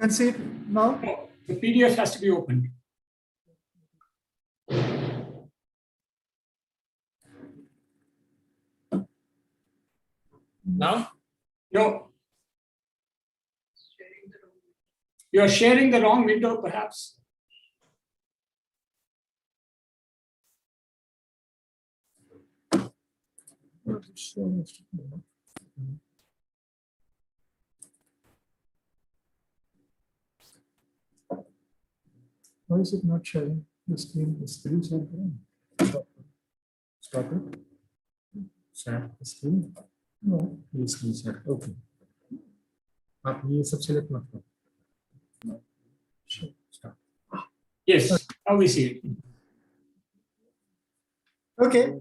can see it now? No, the PDF has to be opened. Now? No. You are sharing the wrong window, perhaps. Why is it not sharing the screen? The screen sharing. Stop it. Share the screen. No, please screen share. Okay. आप ये सब select मत करो. No. Stop. Yes, now we see it. Okay.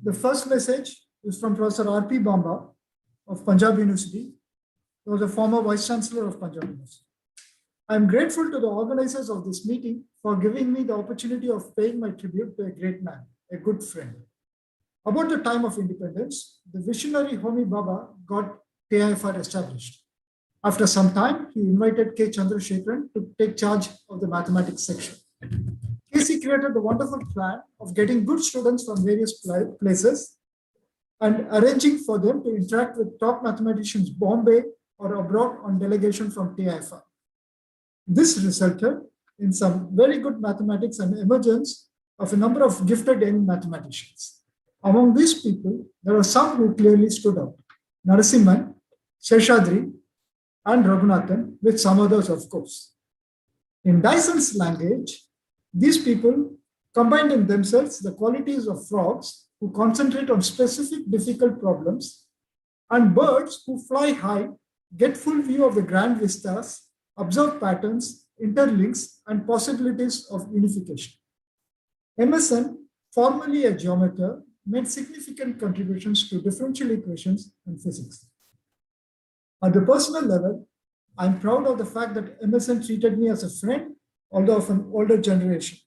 The first message is from Professor R.P. Bamba of Punjab University. He was a former Vice Chancellor of Punjab University. I am grateful to the organizers of this meeting for giving me the opportunity of paying my tribute to a great man, a good friend. About the time of independence, the visionary Homi Bhabha got TIFR established. After some time, he invited K. Chandrasekharan to take charge of the mathematics section. KC created the wonderful plan of getting good students from various places and arranging for them to interact with top mathematicians Bombay or abroad on delegation from TIFR. This resulted in some very good mathematics and emergence of a number of gifted young mathematicians. Among these people, there were some who clearly stood out: Narasimhan, Seshadri, and Raghunathan, with some others, of course. In Dyson's language, these people combined in themselves the qualities of frogs who concentrate on specific difficult problems and birds who fly high, get full view of the grand vistas, observe patterns, interlinks, and possibilities of unification. Emerson, formerly a geometer, made significant contributions to differential equations and physics. At the personal level, I'm proud of the fact that Emerson treated me as a friend, although of an older generation.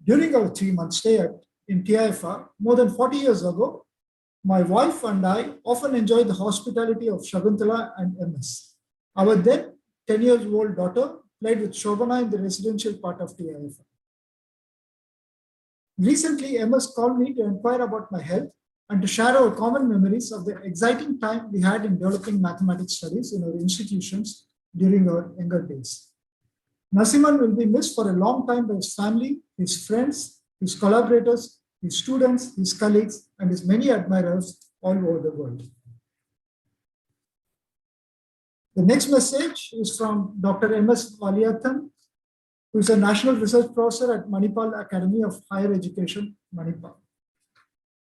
During our 3-month stay in TIFR, more than 40 years ago, my wife and I often enjoyed the hospitality of Shakuntala and MS. Our then 10-year-old daughter played with Shobana in the residential part of TIFR. Recently, MS called me to inquire about my health and to share our common memories of the exciting time we had in developing mathematics studies in our institutions during our younger days. Narsimhan will be missed for a long time by his family, his friends, his collaborators, his students, his colleagues, and his many admirers all over the world. The next message is from Dr. M.S. Valiathan, who is a National Research Professor at Manipal Academy of Higher Education, Manipal.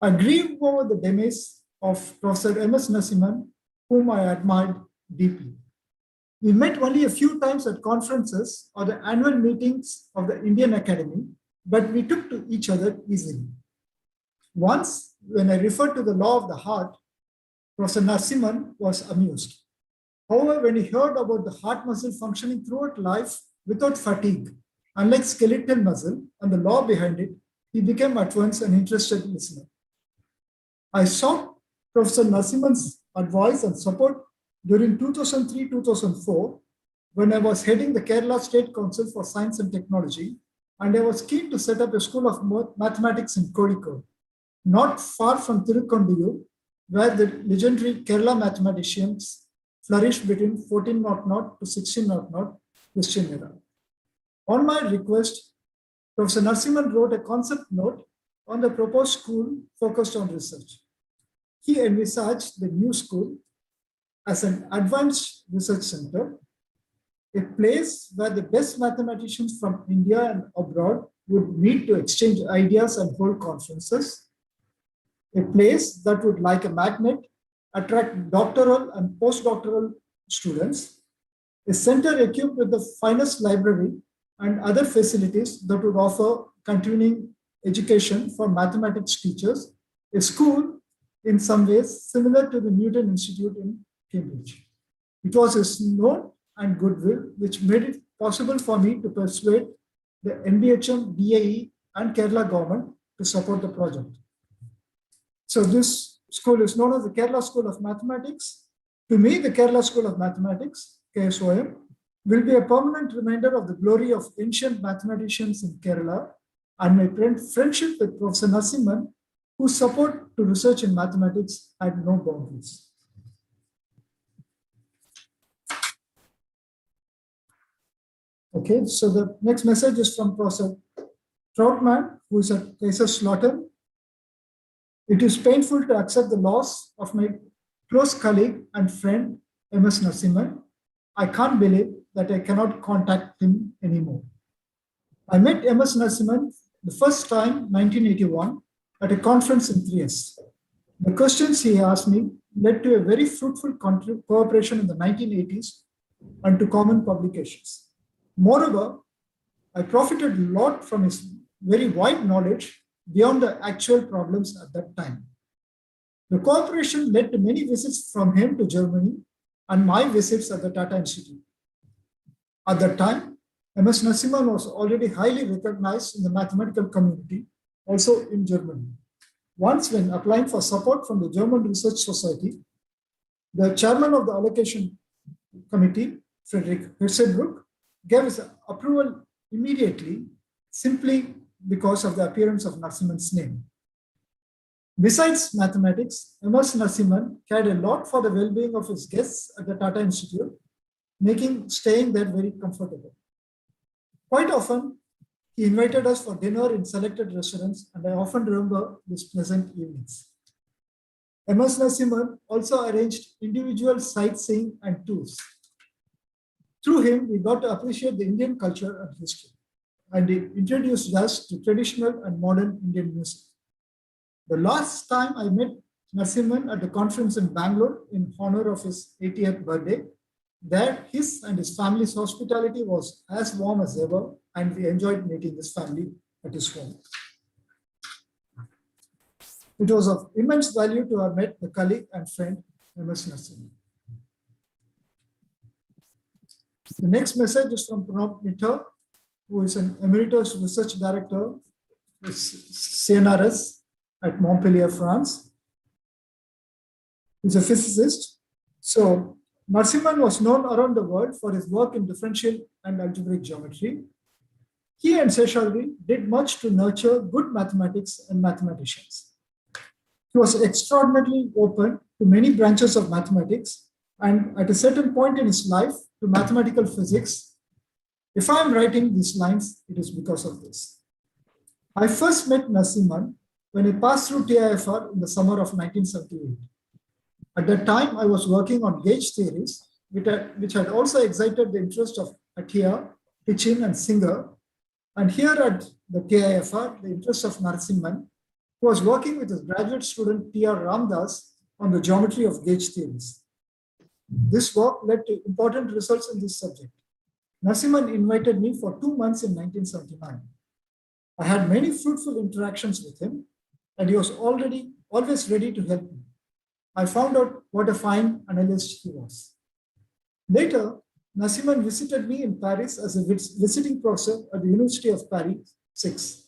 I grieve over the demise of Professor M.S. Narsimhan, whom I admired deeply. We met only a few times at conferences or the annual meetings of the Indian Academy, but we took to each other easily. Once, when I referred to the law of the heart, Professor Narsimhan was amused. However, when he heard about the heart muscle functioning throughout life without fatigue, unlike skeletal muscle, and the law behind it, he became at once an interested listener. I sought Professor Narsimhan's advice and support during 2003-2004, when I was heading the Kerala State Council for Science and Technology, and I was keen to set up a school of mathematics in Kozhikode, not far from Tirukondiyur, where the legendary Kerala mathematicians flourished between 1400 to 1600 Christian era. On my request, Professor Narsimhan wrote a concept note on the proposed school focused on research. He envisaged the new school as an advanced research center, a place where the best mathematicians from India and abroad would meet to exchange ideas and hold conferences, a place that would, like a magnet, attract doctoral and postdoctoral students, a center equipped with the finest library and other facilities that would offer continuing education for mathematics teachers, a school in some ways similar to the Newton Institute in Cambridge. It was his note and goodwill which made it possible for me to persuade the NBHM, DAE, and Kerala government to support the project. So this school is known as the Kerala School of Mathematics. To me, the Kerala School of Mathematics, KSOM, will be a permanent reminder of the glory of ancient mathematicians in Kerala and my friendship with Professor Narsimhan, whose support to research in mathematics had no boundaries. Okay, so the next message is from Professor Troutman, who is at Kaiserslautern. It is painful to accept the loss of my close colleague and friend, M.S. Narsimhan. I can't believe that I cannot contact him anymore. I met M.S. Narsimhan the first time, 1981, at a conference in Trieste. The questions he asked me led to a very fruitful cooperation in the 1980s and to common publications. Moreover, I profited a lot from his very wide knowledge beyond the actual problems at that time. The cooperation led to many visits from him to Germany and my visits at the Tata Institute. At that time, M.S. Narsimhan was already highly recognized in the mathematical community, also in Germany. Once, when applying for support from the German Research Society, the chairman of the allocation committee, Friedrich Hirzebruch, gave his approval immediately, simply because of the appearance of Narsimhan's name. Besides mathematics, M.S. Narsimhan cared a lot for the well-being of his guests at the Tata Institute, making staying there very comfortable. Quite often, He invited us for dinner in selected restaurants, and I often remember these pleasant evenings. MS Narasimhan also arranged individual sightseeing and tours. Through him, we got to appreciate the Indian culture and history, and he introduced us to traditional and modern Indian music. The last time I met Narasimhan at the conference in Bangalore in honor of his 80th birthday, there his and his family's hospitality was as warm as ever, and we enjoyed meeting his family at his home. It was of immense value to have met the colleague and friend, MS Narasimhan. The next message is from Pranab Mitra, who is an emeritus research director with CNRS at Montpellier, France. He's a physicist. So Narasimhan was known around the world for his work in differential and algebraic geometry. He and Seshadri did much to nurture good mathematics and mathematicians. He was extraordinarily open to many branches of mathematics, and at a certain point in his life, to mathematical physics. If I am writing these lines, it is because of this. I first met Narasimhan when I passed through TIFR in the summer of 1978. At that time, I was working on gauge theories, which had also excited the interest of Atiyah, Pichin, and Singer. And here at the TIFR, the interest of Narasimhan, who was working with his graduate student T.R. Ramdas on the geometry of gauge theories. This work led to important results in this subject. Narasimhan invited me for 2 months in 1979. I had many fruitful interactions with him, and he was always ready to help me. I found out what a fine analyst he was. Later, Narasimhan visited me in Paris as a visiting professor at the University of Paris 6.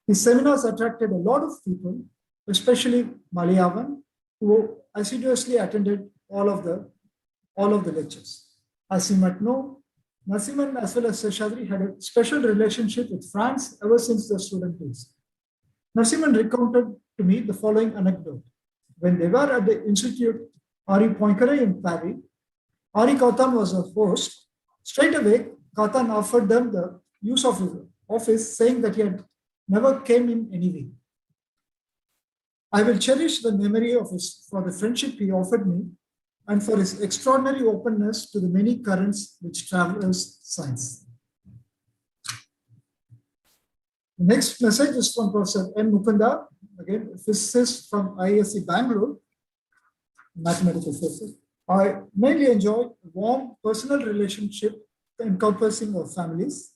His seminars attracted a lot of people, especially Malayavan, who assiduously attended all of the lectures. As you might know, Narasimhan as well as Seshadri had a special relationship with France ever since their student days. Narasimhan recounted to me the following anecdote. When they were at the Institute Henri Poincaré in Paris, Henri Cautan was a host. Straight away, Cautan offered them the use of his office, saying that he had never came in anyway. I will cherish the memory of his for the friendship he offered me and for his extraordinary openness to the many currents which traverse science. The next message is from Professor N. Mukunda, again, a physicist from IISc Bangalore, mathematical physicist. I mainly enjoyed a warm personal relationship encompassing our families.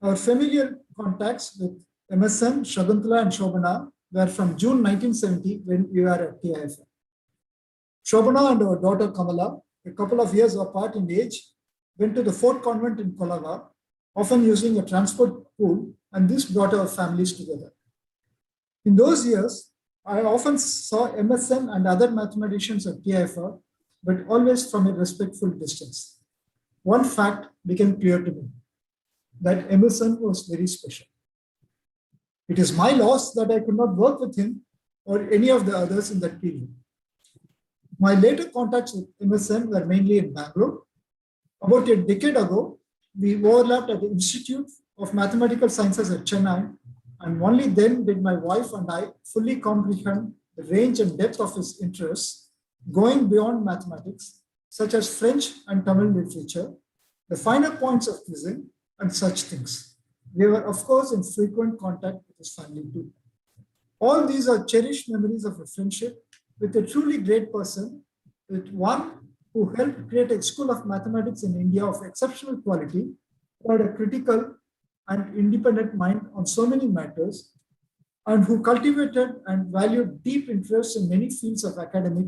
Our familial contacts with MSN, Shakuntala, and Shobana were from June 1970 when we were at TIFR. Shobana and our daughter Kamala, a couple of years apart in age, went to the Fort Convent in Colava, often using a transport pool, and this brought our families together. In those years, I often saw MSN and other mathematicians at TIFR, but always from a respectful distance. One fact became clear to me, that MSN was very special. It is my loss that I could not work with him or any of the others in that period. My later contacts with MSN were mainly in Bangalore. About a decade ago, we overlapped at the Institute of Mathematical Sciences at Chennai, and only then did my wife and I fully comprehend the range and depth of his interests, going beyond mathematics, such as French and Tamil literature, the finer points of cuisine, and such things. We were, of course, in frequent contact with his family too. All these are cherished memories of a friendship with a truly great person, with one who helped create a school of mathematics in India of exceptional quality, who had a critical and independent mind on so many matters, and who cultivated and valued deep interest in many fields of academic,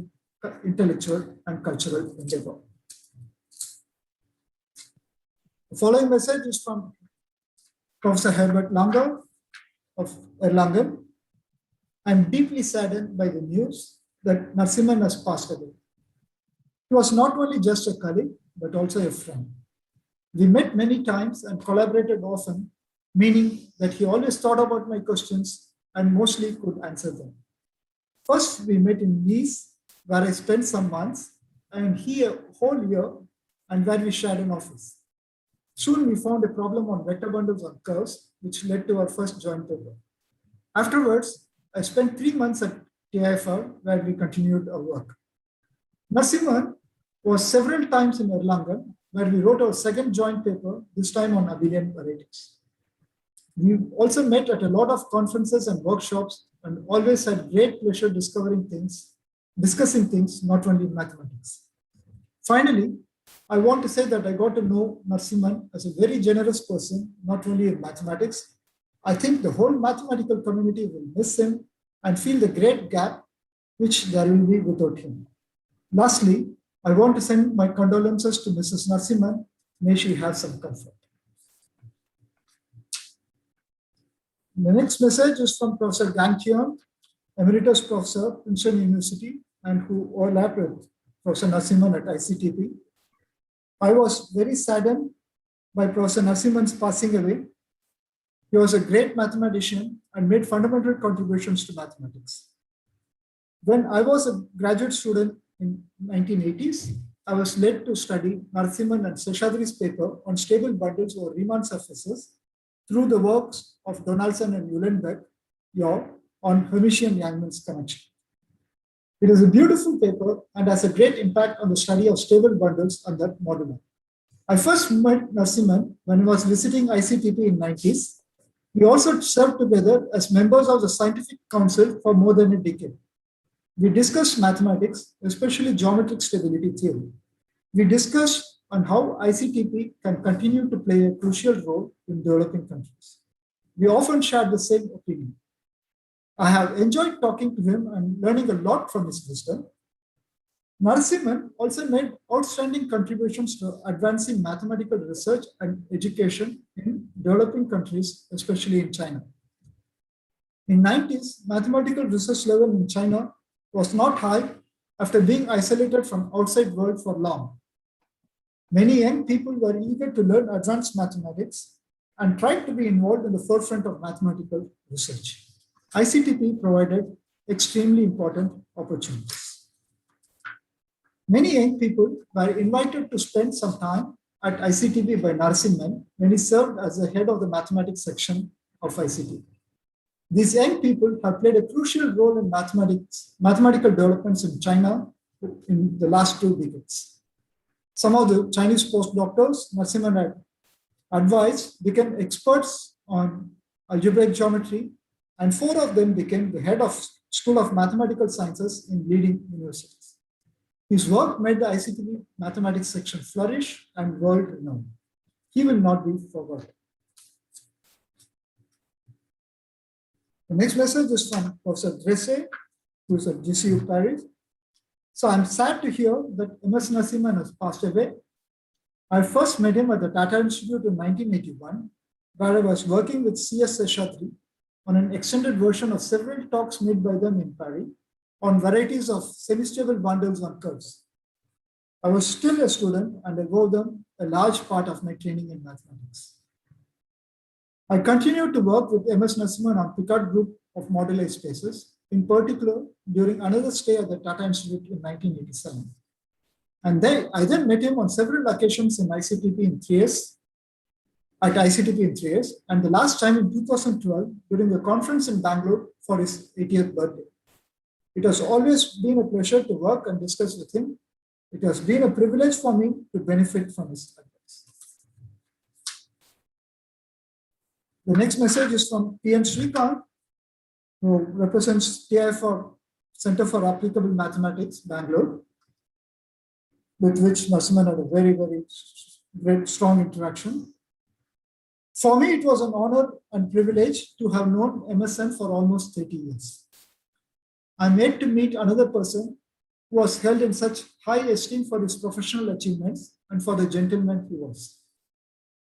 intellectual, and cultural endeavor. The following message is from Professor Herbert Langer of Erlangen. I am deeply saddened by the news that Narasimhan has passed away. He was not only just a colleague, but also a friend. We met many times and collaborated often, meaning that he always thought about my questions and mostly could answer them. First, we met in Nice, where I spent some months, and he a whole year, and where we shared an office. Soon we found a problem on vector bundles on curves, which led to our first joint paper. Afterwards, I spent 3 months at TIFR where we continued our work. Narasimhan was several times in Erlangen where we wrote our second joint paper, this time on abelian varieties. We also met at a lot of conferences and workshops and always had great pleasure discussing things, not only in mathematics. Finally, I want to say that I got to know Narasimhan as a very generous person, not only in mathematics. I think the whole mathematical community will miss him and feel the great gap which there will be without him. Lastly, I want to send my condolences to Mrs. Narasimhan. May she have some comfort. The next message is from Professor Gang Kian, Emeritus Professor, Princeton University, and who overlapped with Professor Narasimhan at ICTP. I was very saddened by Professor Narasimhan's passing away. He was a great mathematician and made fundamental contributions to mathematics. When I was a graduate student in 1980s, I was led to study Narasimhan and Seshadri's paper on stable bundles over Riemann surfaces through the works of Donaldson and Uhlenbeck on Hermitian-Langmuir connection. It is a beautiful paper and has a great impact on the study of stable bundles under modular. I first met Narasimhan when he was visiting ICTP in 90s. We also served together as members of the Scientific Council for more than a decade. We discussed mathematics, especially geometric stability theory. We discussed on how ICTP can continue to play a crucial role in developing countries. We often shared the same opinion. I have enjoyed talking to him and learning a lot from his wisdom. Narasimhan also made outstanding contributions to advancing mathematical research and education in developing countries, especially in China. In the 90s, mathematical research level in China was not high after being isolated from outside world for long. Many young people were eager to learn advanced mathematics and tried to be involved in the forefront of mathematical research. ICTP provided extremely important opportunities. Many young people were invited to spend some time at ICTP by Narasimhan when he served as the head of the mathematics section of ICTP. These young people have played a crucial role in mathematical developments in China in the last 2 decades. Some of the Chinese postdoctors Narasimhan had advised became experts on algebraic geometry, and 4 of them became the head of School of Mathematical Sciences in leading universities. His work made the ICTP mathematics section flourish and world-renowned. He will not be forgotten. The next message is from Professor Dresse, who is at GCU Paris. So I'm sad to hear that MS Narasimhan has passed away. I first met him at the Tata Institute in 1981, where I was working with C.S. Seshadri on an extended version of several talks made by them in Paris on varieties of semi-stable bundles on curves. I was still a student and I gave them a large part of my training in mathematics. I continued to work with MS Narasimhan on Picard group of moduli spaces, in particular during another stay at the Tata Institute in 1987. And I then met him on several occasions in ICTP in 3S, and the last time in 2012 during a conference in Bangalore for his 80th birthday. It has always been a pleasure to work and discuss with him. It has been a privilege for me to benefit from his advice. The next message is from P.N. Srikanth, who represents TIFR Center for Applicable Mathematics, Bangalore, with which Narasimhan had a very, very strong interaction. For me, it was an honor and privilege to have known MSN for almost 30 years. I made to meet another person who was held in such high esteem for his professional achievements and for the gentleman he was.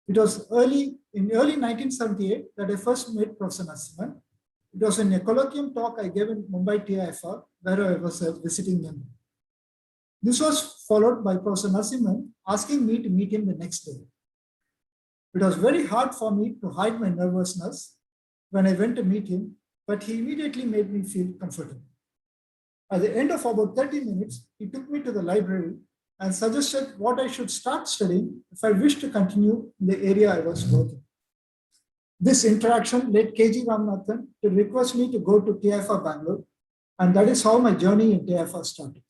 It was in early 1978 that I first met Professor Narasimhan. It was in a colloquium talk I gave in Mumbai TIFR, where I was a visiting member. This was followed by Professor Narasimhan asking me to meet him the next day. It was very hard for me to hide my nervousness when I went to meet him, but he immediately made me feel comfortable. At the end of about 30 minutes, he took me to the library and suggested what I should start studying if I wished to continue in the area I was working. This interaction led KG Ramanathan to request me to go to TIFR Bangalore, and that is how my journey in TIFR started.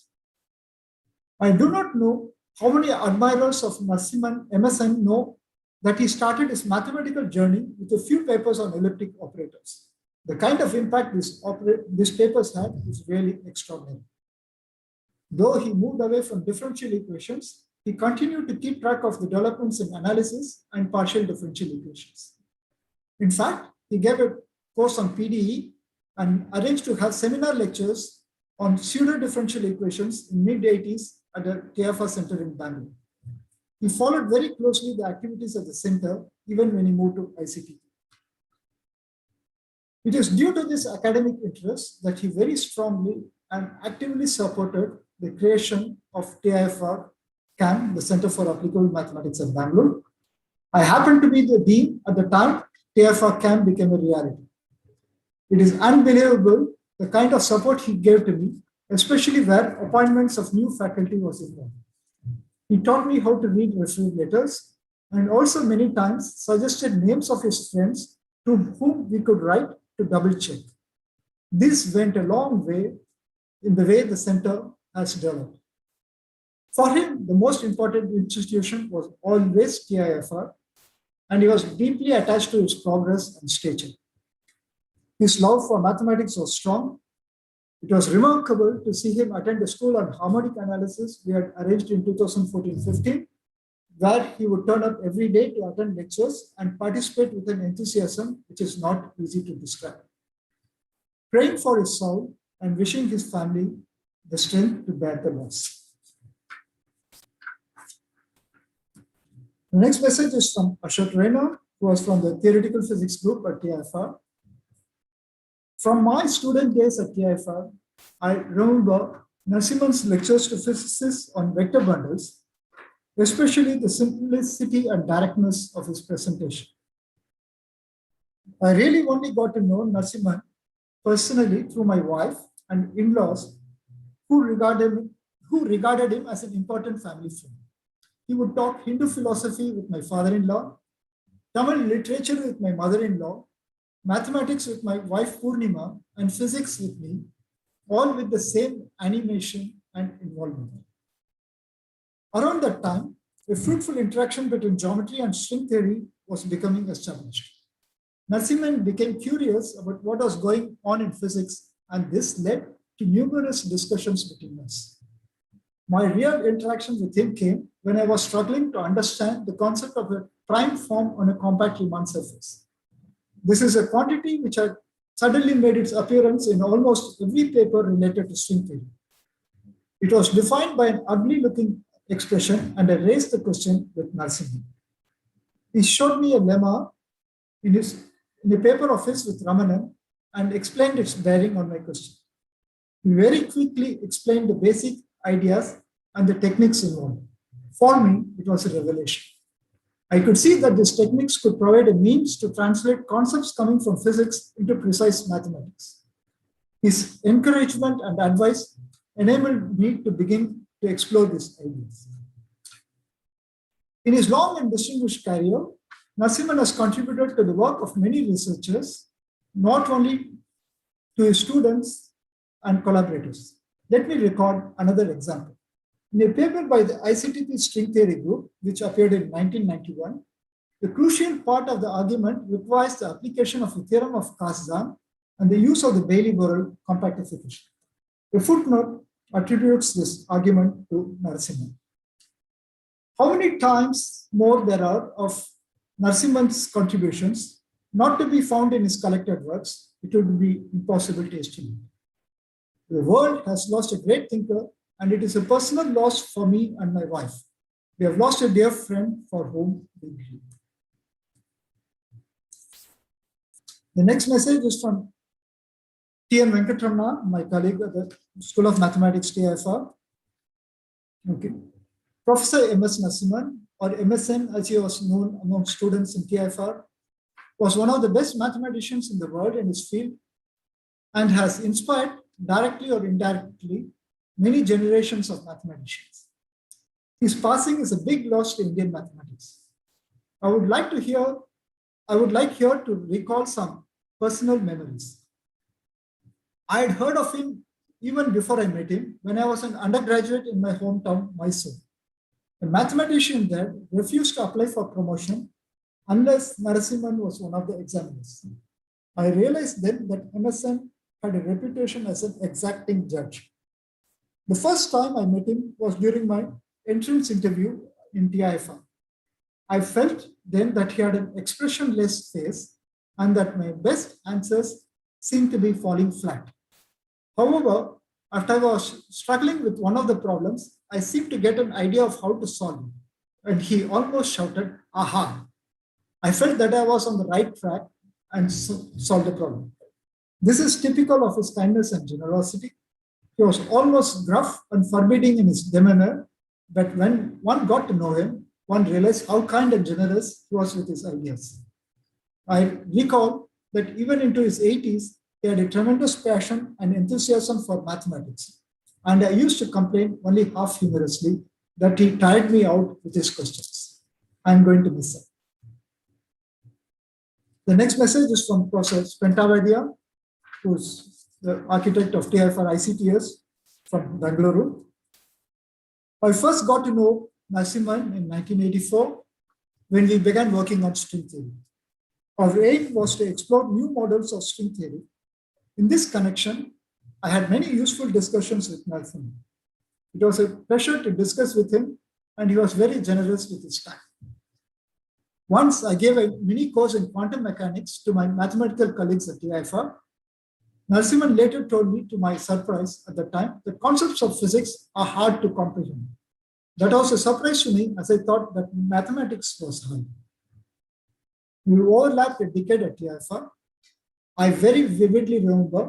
I do not know how many admirers of Narsimhan MSN know that he started his mathematical journey with a few papers on elliptic operators. The kind of impact these papers had is really extraordinary. Though he moved away from differential equations, he continued to keep track of the developments in analysis and partial differential equations. In fact, he gave a course on PDE and arranged to have seminar lectures on pseudo-differential equations in mid-80s at the TIFR Center in Bangalore. He followed very closely the activities of the center even when he moved to ICT. It is due to this academic interest that he very strongly and actively supported the creation of TIFR CAM, the Center for Applicable Mathematics at Bangalore. I happened to be the dean at the time TIFR CAM became a reality. It is unbelievable the kind of support he gave to me, especially where appointments of new faculty was involved. He taught me how to read referral letters and also many times suggested names of his friends to whom we could write to double check. This went a long way in the way the center has developed. For him, the most important institution was always TIFR, and he was deeply attached to its progress and stature. His love for mathematics was strong. It was remarkable to see him attend a school on harmonic analysis we had arranged in 2014-15, where he would turn up every day to attend lectures and participate with an enthusiasm which is not easy to describe. Praying for his soul and wishing his family the strength to bear the loss. The next message is from Ashok Rena, who was from the theoretical physics group at TIFR. From my student days at TIFR, I remember Narsimhan's lectures to physicists on vector bundles, especially the simplicity and directness of his presentation. I really only got to know Narsimhan personally through my wife and in-laws who regarded him as an important family friend. He would talk Hindu philosophy with my father-in-law, Tamil literature with my mother-in-law, mathematics with my wife Purnima, and physics with me, all with the same animation and involvement. Around that time, a fruitful interaction between geometry and string theory was becoming established. Narsimhan became curious about what was going on in physics, and this led to numerous discussions between us. My real interaction with him came when I was struggling to understand the concept of a prime form on a compact Riemann surface. This is a quantity which had suddenly made its appearance in almost every paper related to string theory. It was defined by an ugly-looking expression, and I raised the question with Narasimhan. He showed me a lemma in a paper of his with Ramanan and explained its bearing on my question. He very quickly explained the basic ideas and the techniques involved. For me, it was a revelation. I could see that these techniques could provide a means to translate concepts coming from physics into precise mathematics. His encouragement and advice enabled me to begin to explore these ideas. In his long and distinguished career, Narsimhan has contributed to the work of many researchers, not only to his students and collaborators. Let me record another example. In a paper by the ICTP String Theory Group, which appeared in 1991, the crucial part of the argument requires the application of the theorem of Kazan and the use of the Bailey-Burrell compactification. A footnote attributes this argument to Narasimhan. How many times more there are of Narasimhan's contributions not to be found in his collected works, it would be impossible to estimate. The world has lost a great thinker, and it is a personal loss for me and my wife. We have lost a dear friend for whom we grieve. The next message is from T.N. Venkatramana, my colleague at the School of Mathematics, TIFR. Okay. Professor M.S. Narsimhan, or MSN as he was known among students in TIFR, was one of the best mathematicians in the world in his field and has inspired, directly or indirectly, many generations of mathematicians. His passing is a big loss to Indian mathematics. I would like to hear I would like here to recall some personal memories. I had heard of him even before I met him when I was an undergraduate in my hometown, Mysore. A mathematician there refused to apply for promotion unless Narasimhan was one of the examiners. I realized then that MSN had a reputation as an exacting judge. The first time I met him was during my entrance interview in TIFR. I felt then that he had an expressionless face and that my best answers seemed to be falling flat. However, after I was struggling with one of the problems, I seemed to get an idea of how to solve it. And he almost shouted, "Aha!" I felt that I was on the right track and solved the problem. This is typical of his kindness and generosity. He was almost gruff and forbidding in his demeanor, but when one got to know him, one realized how kind and generous he was with his ideas. I recall that even into his 80s, he had a tremendous passion and enthusiasm for mathematics. And I used to complain only half humorously that he tired me out with his questions. I'm going to miss him. The next message is from Professor Spentavadia, who's the architect of TIFR ICTS from Bangalore. I first got to know Narasimhan in 1984 when we began working on string theory. Our aim was to explore new models of string theory. In this connection, I had many useful discussions with Narasimhan. It was a pleasure to discuss with him, and he was very generous with his time. Once I gave a mini course in quantum mechanics to my mathematical colleagues at TIFR. Narasimhan later told me, to my surprise at the time, that concepts of physics are hard to comprehend. That was a surprise to me, as I thought that mathematics was hard. We overlapped a decade at TIFR. I very vividly remember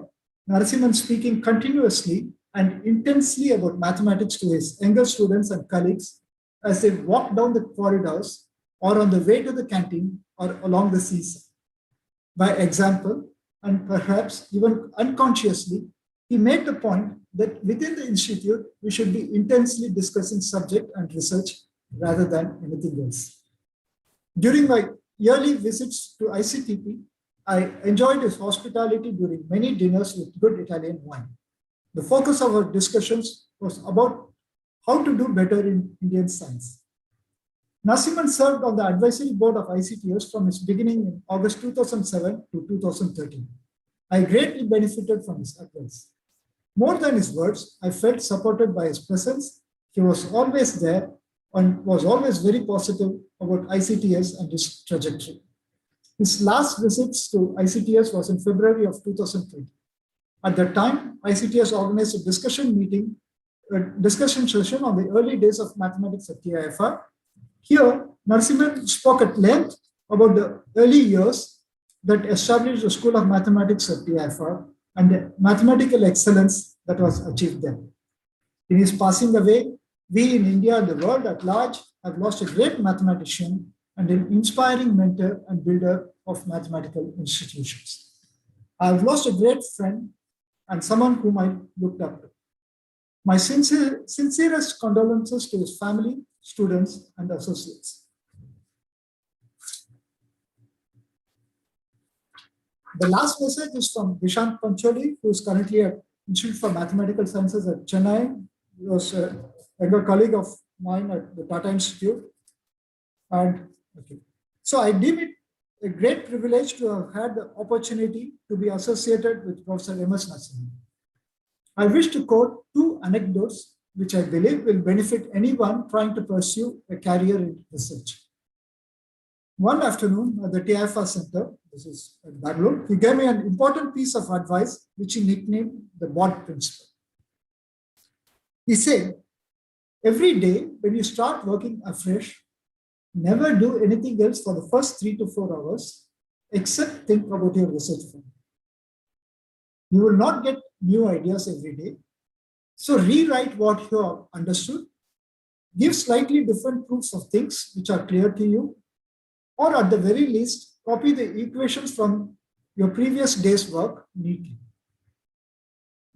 Narasimhan speaking continuously and intensely about mathematics to his younger students and colleagues as they walked down the corridors or on the way to the canteen or along the seaside. By example, and perhaps even unconsciously, he made the point that within the institute, we should be intensely discussing subject and research rather than anything else. During my yearly visits to ICTP, I enjoyed his hospitality during many dinners with good Italian wine. The focus of our discussions was about how to do better in Indian science. Narasimhan served on the advisory board of ICTS from its beginning in August 2007 to 2013. I greatly benefited from his advice. More than his words, I felt supported by his presence. He was always there and was always very positive about ICTS and its trajectory. His last visits to ICTS was in February of 2020. At that time, ICTS organized a discussion session on the early days of mathematics at TIFR. Here, Narasimhan spoke at length about the early years that established the School of Mathematics at TIFR and the mathematical excellence that was achieved there. In his passing away, we in India and the world at large have lost a great mathematician and an inspiring mentor and builder of mathematical institutions. I have lost a great friend and someone whom I looked up to. My sincerest condolences to his family, students, and associates. The last message is from Dishant Pancholi, who is currently at Institute for Mathematical Sciences at Chennai. He was a younger colleague of mine at the Tata Institute. So I deem it a great privilege to have had the opportunity to be associated with Professor M.S. Narasimhan. I wish to quote two anecdotes which I believe will benefit anyone trying to pursue a career in research. One afternoon at the TIFR Center, this is in Bangalore, he gave me an important piece of advice which he nicknamed the BOD principle. He said, every day when you start working afresh, never do anything else for the first 3 to 4 hours except think about your research field. You will not get new ideas every day. So rewrite what you have understood, give slightly different proofs of things which are clear to you, or at the very least, copy the equations from your previous day's work neatly.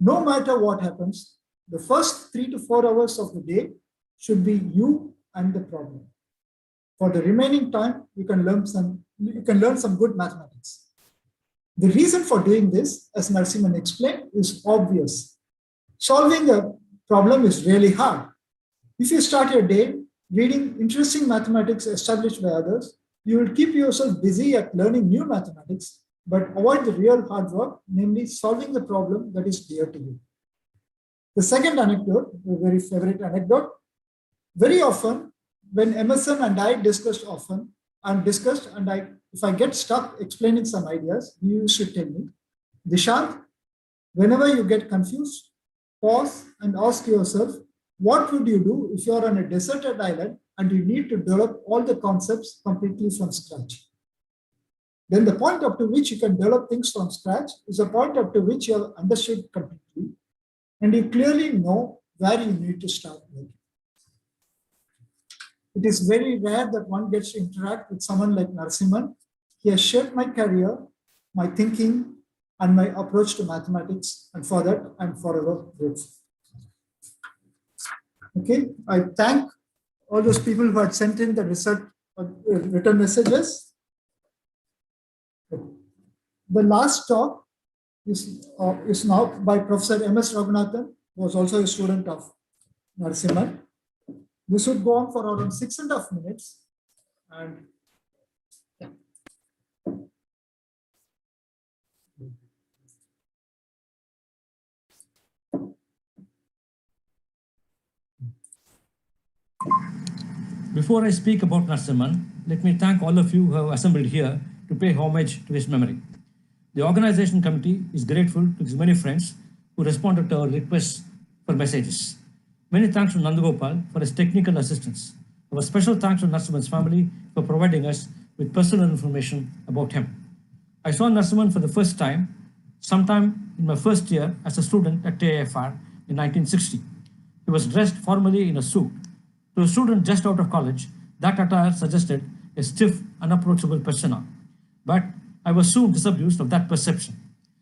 No matter what happens, the first 3 to 4 hours of the day should be you and the problem. For the remaining time, you can learn some good mathematics. The reason for doing this, as Narasimhan explained, is obvious. Solving a problem is really hard. If you start your day reading interesting mathematics established by others, you will keep yourself busy at learning new mathematics, but avoid the real hard work, namely solving the problem that is dear to you. The second anecdote, a very favorite anecdote, very often when Emerson and I discussed, if I get stuck explaining some ideas, he used to tell me, Dishant, whenever you get confused, pause and ask yourself, what would you do if you're on a deserted island and you need to develop all the concepts completely from scratch? Then the point up to which you can develop things from scratch is a point up to which you have understood completely, and you clearly know where you need to start with. It is very rare that one gets to interact with someone like Narasimhan. He has shaped my career, my thinking, and my approach to mathematics, and for that, I'm forever grateful. Okay, I thank all those people who had sent in the written messages. The last talk is now by Professor M.S. Raghunathan, who was also a student of Narasimhan. This would go on for around 6.5 minutes. And yeah. Before I speak about Narasimhan, let me thank all of you who have assembled here to pay homage to his memory. The organization committee is grateful to his many friends who responded to our requests for messages. Many thanks to Nandagopal for his technical assistance. Our special thanks to Narasimhan's family for providing us with personal information about him. I saw Narasimhan for the first time sometime in my first year as a student at TIFR in 1960. He was dressed formally in a suit. To a student just out of college, that attire suggested a stiff, unapproachable persona. But I was soon disabused of that perception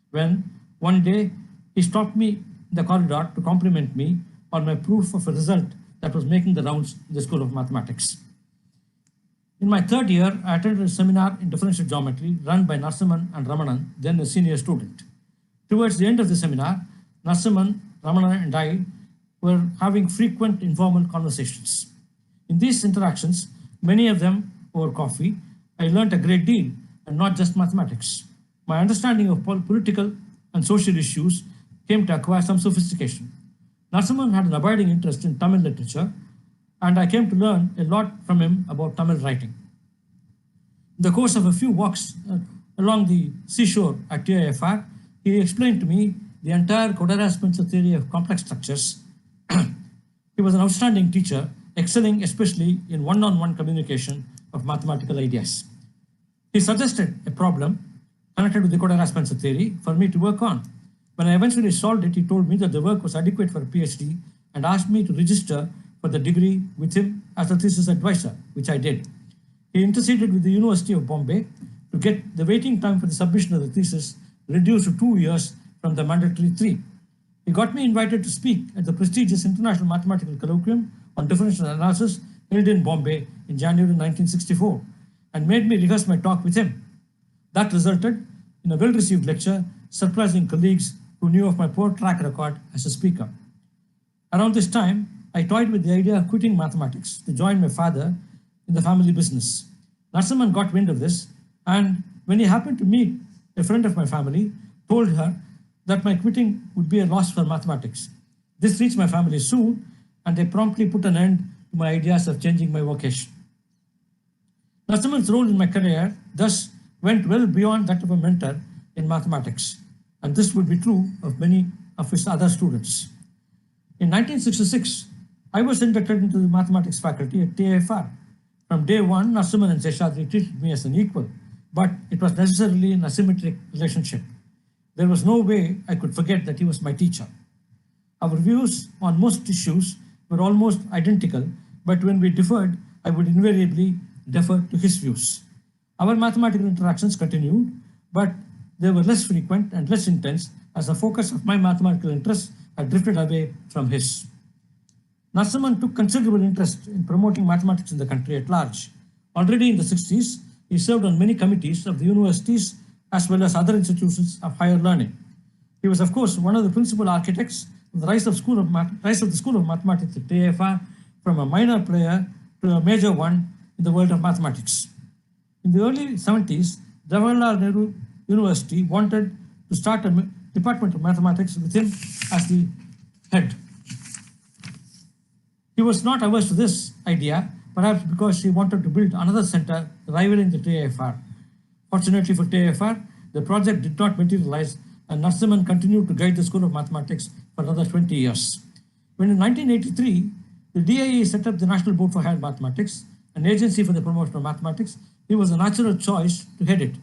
when one day he stopped me in the corridor to compliment me on my proof of a result that was making the rounds in the School of Mathematics. In my third year, I attended a seminar in differential geometry run by Narasimhan and Ramanan, then a senior student. Towards the end of the seminar, Narasimhan, Ramanan, and I were having frequent informal conversations. In these interactions, many of them over coffee, I learned a great deal, and not just mathematics. My understanding of political and social issues came to acquire some sophistication. Narasimhan had an abiding interest in Tamil literature, and I came to learn a lot from him about Tamil writing. In the course of a few walks along the seashore at TIFR, he explained to me the entire Kodara-Spencer theory of complex structures. He was an outstanding teacher, excelling especially in one-on-one communication of mathematical ideas. He suggested a problem connected with the Kodara-Spencer theory for me to work on. When I eventually solved it, he told me that the work was adequate for a PhD and asked me to register for the degree with him as a thesis advisor, which I did. He interceded with the University of Bombay to get the waiting time for the submission of the thesis reduced to 2 years from the mandatory 3. He got me invited to speak at the prestigious International Mathematical Colloquium on Differential Analysis held in Bombay in January 1964 and made me rehearse my talk with him. That resulted in a well-received lecture, surprising colleagues who knew of my poor track record as a speaker. Around this time, I toyed with the idea of quitting mathematics to join my father in the family business. Narasimhan got wind of this, and when he happened to meet a friend of my family, told her that my quitting would be a loss for mathematics. This reached my family soon, and they promptly put an end to my ideas of changing my vocation. Narasimhan's role in my career thus went well beyond that of a mentor in mathematics, and this would be true of many of his other students. In 1966, I was inducted into the mathematics faculty at TIFR. From day one, Narasimhan and Seshadri treated me as an equal, but it was necessarily an asymmetric relationship. There was no way I could forget that he was my teacher. Our views on most issues were almost identical, but when we differed, I would invariably defer to his views. Our mathematical interactions continued, but they were less frequent and less intense as the focus of my mathematical interests had drifted away from his. Narasimhan took considerable interest in promoting mathematics in the country at large. Already in the 60s, he served on many committees of the universities as well as other institutions of higher learning. He was, of course, one of the principal architects of the rise of the School of Mathematics at TIFR, from a minor player to a major one in the world of mathematics. In the early 70s, Jawaharlal Nehru University wanted to start a department of mathematics with him as the head. He was not averse to this idea, perhaps because he wanted to build another center rivaling the TIFR. Fortunately for TIFR, the project did not materialize, and Narsimhan continued to guide the School of Mathematics for another 20 years. When in 1983, the DIE set up the National Board for Higher Mathematics, an agency for the promotion of mathematics, he was a natural choice to head it.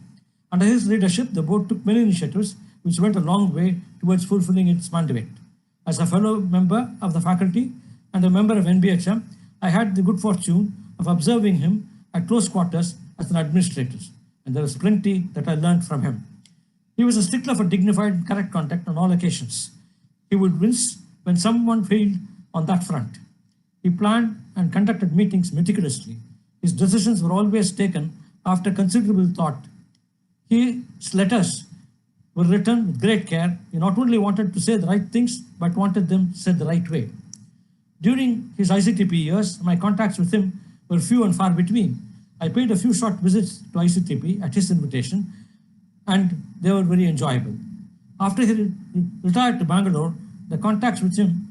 Under his leadership, the board took many initiatives which went a long way towards fulfilling its mandate. As a fellow member of the faculty and a member of NBHM, I had the good fortune of observing him at close quarters as an administrator, and there was plenty that I learned from him. He was a stickler for dignified and correct conduct on all occasions. He would wince when someone failed on that front. He planned and conducted meetings meticulously. His decisions were always taken after considerable thought. His letters were written with great care. He not only wanted to say the right things, but wanted them said the right way. During his ICTP years, my contacts with him were few and far between. I paid a few short visits to ICTP at his invitation, and they were very enjoyable. After he retired to Bangalore, the contacts with him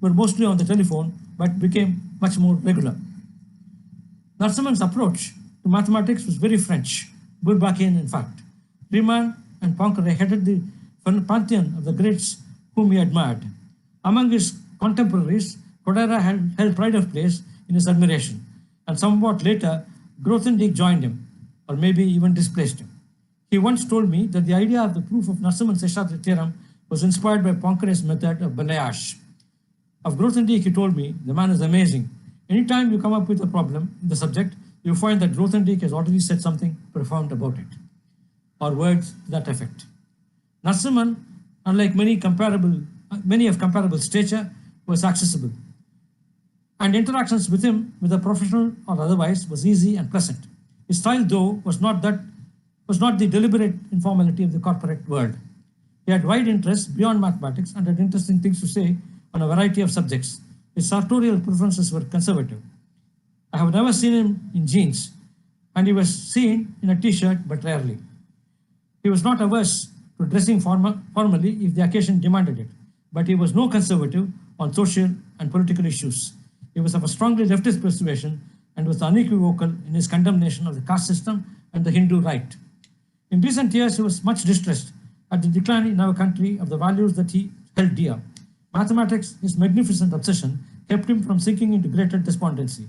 were mostly on the telephone, but became much more regular. Narsimhan's approach to mathematics was very French, Bourbachian in fact. Riemann and Poincaré headed the pantheon of the greats whom he admired. Among his contemporaries, Kodera held pride of place in his admiration, and somewhat later, Grothendieck joined him, or maybe even displaced him. He once told me that the idea of the proof of Narsimhan-Seshadri theorem was inspired by Poincaré's method of balayage. Of Grothendieck, he told me, the man is amazing. Anytime you come up with a problem in the subject, you find that Grothendieck has already said something profound about it, or words to that effect. Narsimhan, unlike many of comparable stature, was accessible, and interactions with him, whether professional or otherwise, was easy and pleasant. His style, though, was not the deliberate informality of the corporate world. He had wide interests beyond mathematics and had interesting things to say on a variety of subjects. His sartorial preferences were conservative. I have never seen him in jeans, and he was seen in a t-shirt, but rarely. He was not averse to dressing formally if the occasion demanded it, but he was no conservative on social and political issues. He was of a strongly leftist persuasion and was unequivocal in his condemnation of the caste system and the Hindu right. In recent years, he was much distressed at the decline in our country of the values that he held dear. Mathematics, his magnificent obsession, kept him from sinking into greater despondency.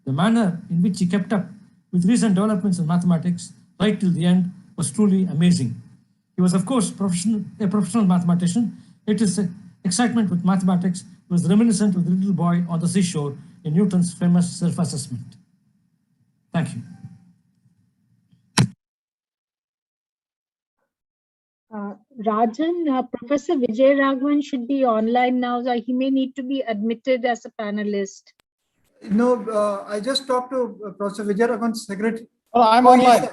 The manner in which he kept up with recent developments in mathematics right till the end was truly amazing. He was, of course, a professional mathematician, yet his excitement with mathematics was reminiscent of the little boy on the seashore in Newton's famous self-assessment. Thank you. Rajan, Professor Vijay Raghavan should be online now. So he may need to be admitted as a panelist. No, I just talked to Professor Vijay Raghavan's secretary. Oh, I'm online.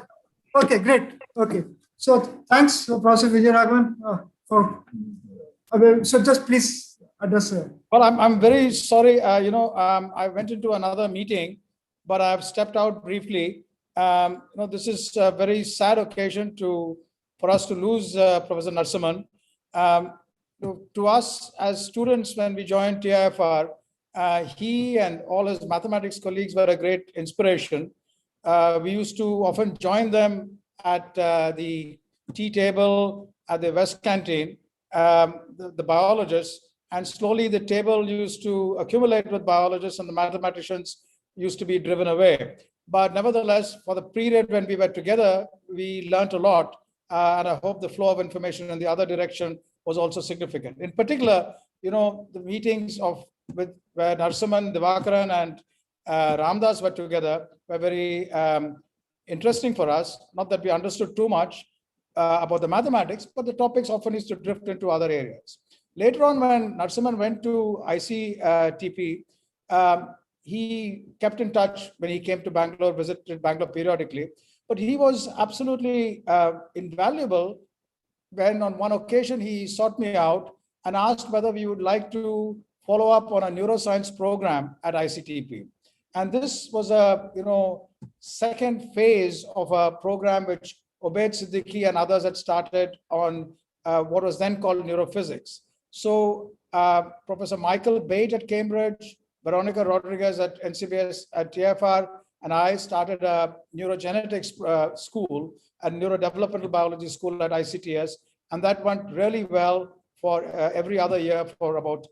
Okay, great. Okay. So thanks, Professor Vijay Raghavan, so just please address. Well, I'm very sorry. I went into another meeting, but I've stepped out briefly. This is a very sad occasion for us to lose Professor Narsimhan. To us as students, when we joined TIFR, he and all his mathematics colleagues were a great inspiration. We used to often join them at the tea table at the West Canteen, the biologists, and slowly the table used to accumulate with biologists and the mathematicians used to be driven away. But nevertheless, for the period when we were together, we learned a lot. And I hope the flow of information in the other direction was also significant. In particular, the meetings where Narasimhan, Divakaran, and Ramdas were together were very interesting for us. Not that we understood too much about the mathematics, but the topics often used to drift into other areas. Later on, when Narasimhan went to ICTP, he kept in touch when he came to Bangalore, visited Bangalore periodically. But he was absolutely invaluable when on one occasion he sought me out and asked whether we would like to follow up on a neuroscience program at ICTP. And this was a second phase of a program which Obaid Siddiqui and others had started on what was then called neurophysics. So Professor Michael Bate at Cambridge, Veronica Rodriguez at NCBS at TFR, and I started a neurogenetics school and neurodevelopmental biology school at ICTS. And that went really well for every other year for about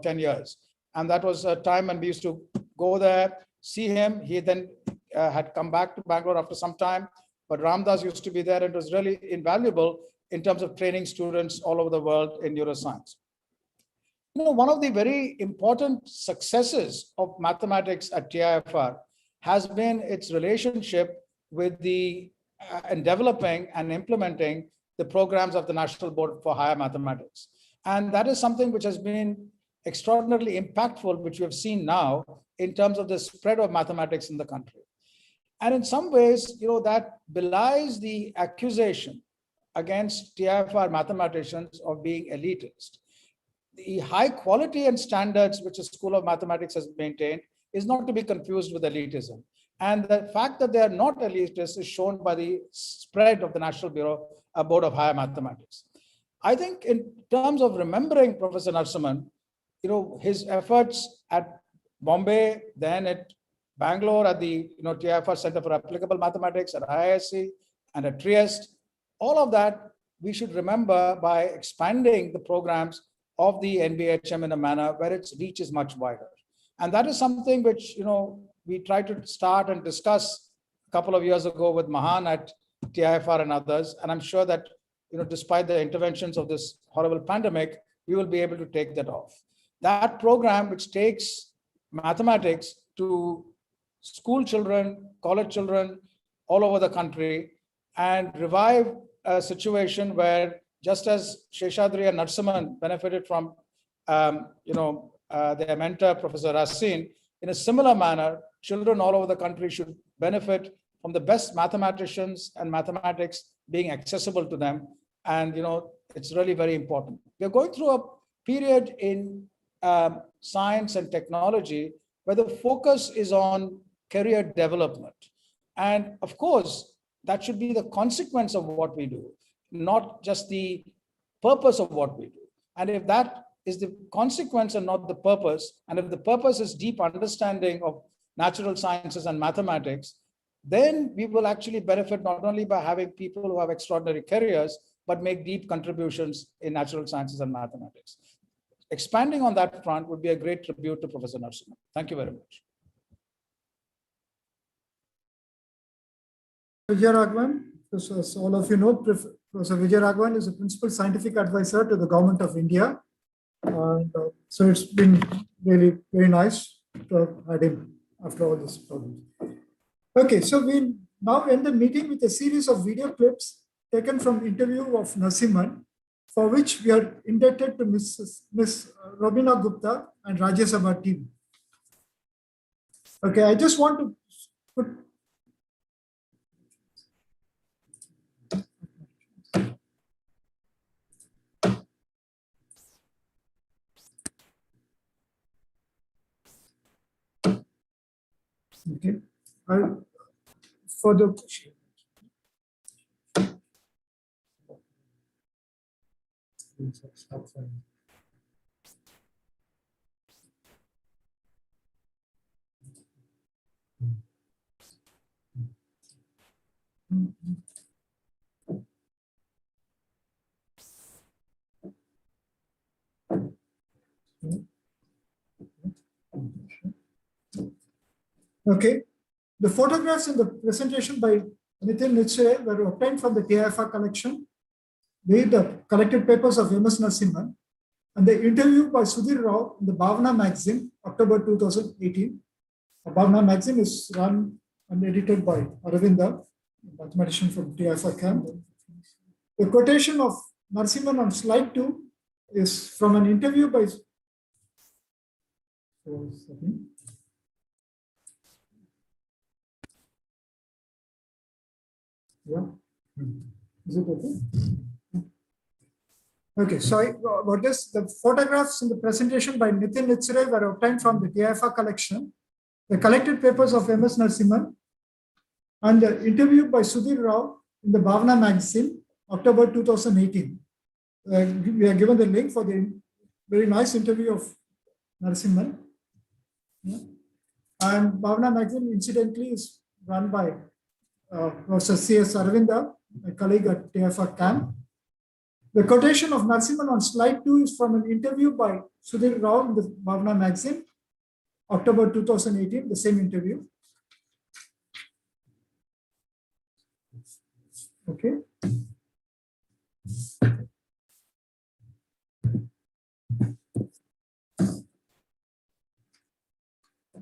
10 years. And that was a time when we used to go there, see him. He then had come back to Bangalore after some time, but Ramdas used to be there, and it was really invaluable in terms of training students all over the world in neuroscience. One of the very important successes of mathematics at TIFR has been its relationship with the and developing and implementing the programs of the National Board for Higher Mathematics. And that is something which has been extraordinarily impactful, which we have seen now in terms of the spread of mathematics in the country. And in some ways, that belies the accusation against TIFR mathematicians of being elitist. The high quality and standards which the School of Mathematics has maintained is not to be confused with elitism. And the fact that they are not elitist is shown by the spread of the National Board of Higher Mathematics. I think in terms of remembering Professor Narsimhan, his efforts at Bombay, then at Bangalore at the TIFR Center for Applicable Mathematics, at IISc, and at Trieste, all of that we should remember by expanding the programs of the NBHM in a manner where its reach is much wider. And that is something which we tried to start and discuss a couple of years ago with Mahan at TIFR and others. And I'm sure that despite the interventions of this horrible pandemic, we will be able to take that off. That program, which takes mathematics to school children, college children all over the country, and revive a situation where, just as Sheshadri and Narasimhan benefited from their mentor, Professor Racine, in a similar manner, children all over the country should benefit from the best mathematicians and mathematics being accessible to them. And it's really very important. We're going through a period in science and technology where the focus is on career development. And of course, that should be the consequence of what we do, not just the purpose of what we do. And if that is the consequence and not the purpose, and if the purpose is deep understanding of natural sciences and mathematics, then we will actually benefit not only by having people who have extraordinary careers, but make deep contributions in natural sciences and mathematics. Expanding on that front would be a great tribute to Professor Narasimhan. Thank you very much. Vijay Raghavan, as all of you know, Professor Vijay Raghavan is a principal scientific advisor to the Government of India. And so it's been really very nice to have had him after all this problem. Okay, so we now end the meeting with a series of video clips taken from interview of Narasimhan, for which we are indebted to Ms. Robina Gupta and Rajya Sabha team. Okay, I just want to put okay. For the okay. The photographs in the presentation by Nitin Nichre were obtained from the TIFR collection, the collected papers of MS Narasimhan, and the interview by Sudhir Rao in the Bhavana magazine, October 2018. The Bhavana magazine is run and edited by Aravinda, a mathematician from TIFR camp. The quotation of Narasimhan on slide 2 is from an interview by Yeah. Is it okay? Okay, so what is the photographs in the presentation by Nitin Nitsure were obtained from the TIFR collection, the collected papers of MS Narasimhan, and the interview by Sudhir Rao in the Bhavana magazine, October 2018. We are given the link for the very nice interview of Narasimhan. Yeah. And Bhavana magazine, incidentally, is run by Professor C.S. Aravinda, a colleague at TIFR camp. The quotation of Narasimhan on slide 2 is from an interview by Sudhir Rao in the Bhavana magazine, October 2018, the same interview. Okay.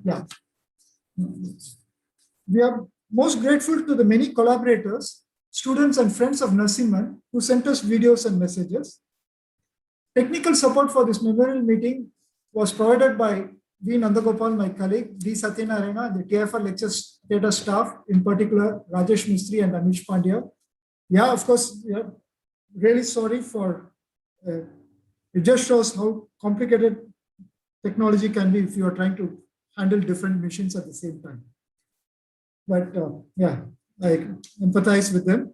Yeah. We are most grateful to the many collaborators, students and friends of Narasimhan who sent us videos and messages. Technical support for this memorial meeting was provided by V. Nandagopal, my colleague, D. Satyanarayana, and the TIFR lecture theatre staff, in particular Rajesh Mistry and Anish Pandya. Yeah, of course, we are really sorry for, it just shows how complicated technology can be if you are trying to handle different machines at the same time. But yeah, I empathize with them.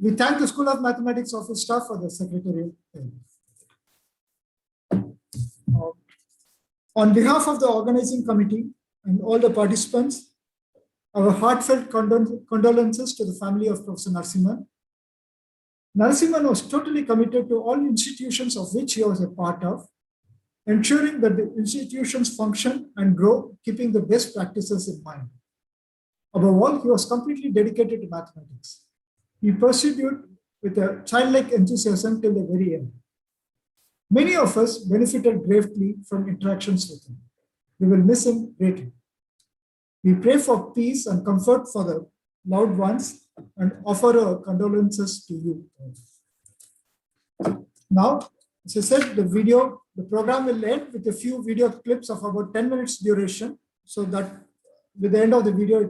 We thank the School of Mathematics office staff for the secretarial help. On behalf of the organizing committee and all the participants, our heartfelt condolences to the family of Professor Narasimhan. Narasimhan was totally committed to all institutions of which he was a part of, ensuring that the institutions function and grow, keeping the best practices in mind. Above all, he was completely dedicated to mathematics. He pursued it with a childlike enthusiasm till the very end. Many of us benefited greatly from interactions with him. We will miss him greatly. We pray for peace and comfort for the loved ones and offer our condolences to you. Now, as I said, the program will end with a few video clips of about 10 minutes duration, so that with the end of the video,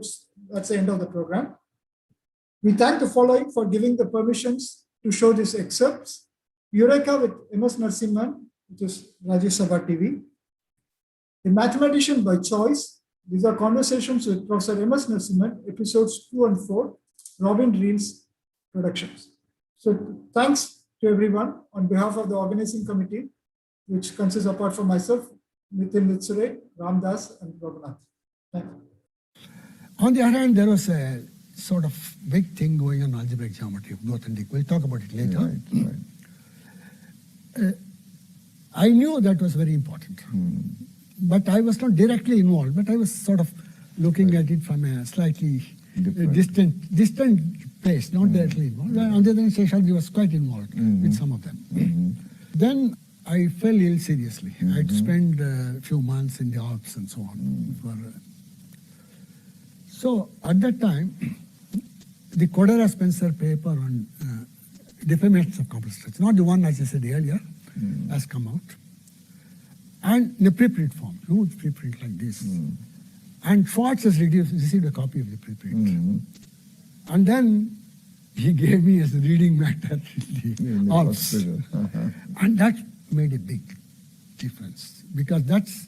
that's the end of the program. We thank the following for giving the permissions to show these excerpts. Eureka with MS Narasimhan, which is Rajya Sabha TV. The Mathematician by Choice. These are conversations with Professor MS Narasimhan, episodes 2 and 4, Robin Reels Productions. So thanks to everyone on behalf of the organizing committee, which consists apart from myself, Nitin Nitsure, Ramdas, and Raghunath. Thank you. On the other hand, there was a sort of big thing going on algebraic geometry, Grothendieck. We'll talk about it later. Right. I knew that was very important, but I was not directly involved, but I was sort of looking at it from a slightly distant place, not directly involved. On the other hand, Sheshaji was quite involved with some of them. Then I fell ill seriously. I had to spend a few months in the Alps and so on. So at that time, the Codera-Spencer paper on deformations of complex structures, not the one as I said earlier, has come out. And in a preprint form, huge preprint like this. And Schwartz has received a copy of the preprint. And then he gave me as a reading matter the Alps. And that made a big difference, because that's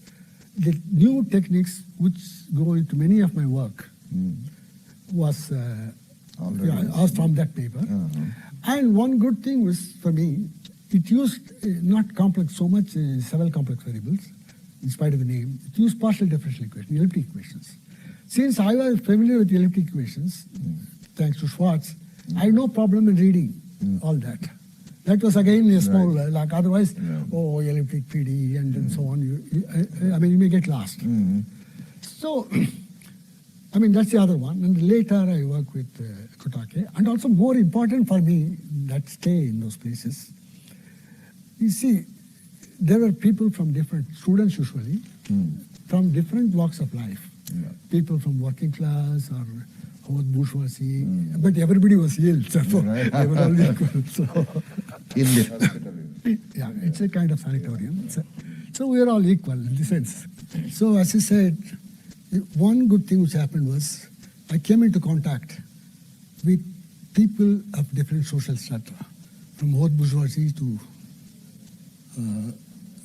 the new techniques which go into many of my work was from that paper. And one good thing was, for me, it used not complex so much, several complex variables, in spite of the name. It used partial differential equations, elliptic equations. Since I was familiar with the elliptic equations, thanks to Schwartz, I had no problem in reading all that. That was again a small, like otherwise, elliptic PD and so on. You may get lost. So, that's the other one. And later I work with Kotake. And also more important for me, that stay in those places. You see, there were people from different, students usually, from different walks of life. People from working class or haute bourgeoisie, but everybody was ill, so they were all equal. So, in the hospital. Yeah, it's a kind of sanatorium. So we are all equal in the sense. So as I said, one good thing which happened was I came into contact with people of different social strata, from haute bourgeoisie to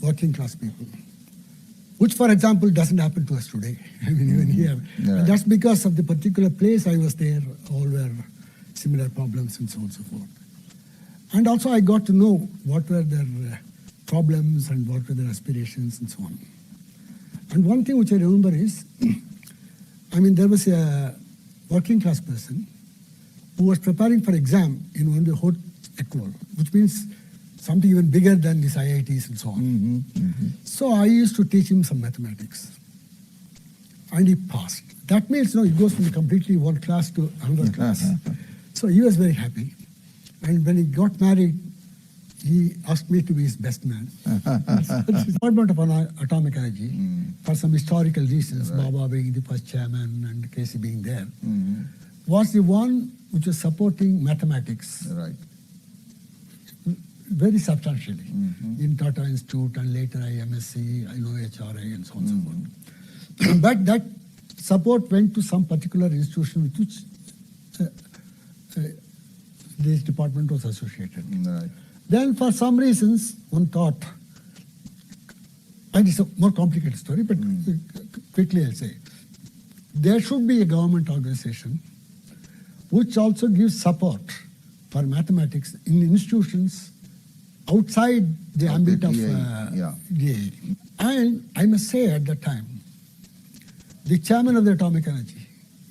working class people, which, for example, doesn't happen to us today. I mean, even here. Yeah. And that's because of the particular place I was there, all were similar problems and so on and so forth. And also I got to know what were their problems and what were their aspirations and so on. And one thing which I remember is, I mean, there was a working class person who was preparing for exam in one of the haute école, which means something even bigger than these IITs and so on. So I used to teach him some mathematics, and he passed. That means, he goes from completely one class to another class. So he was very happy. And when he got married, he asked me to be his best man. The Department of Atomic Energy, for some historical reasons, Baba being the first chairman and Casey being there, was the one which was supporting mathematics very substantially in Tata Institute and later IMSC, HRI and so on and so forth. But that support went to some particular institution with which this department was associated. Then for some reasons, one thought, and it's a more complicated story, but quickly I'll say, there should be a government organization which also gives support for mathematics in institutions outside the ambit of DA. And I must say at that time, the chairman of the Atomic Energy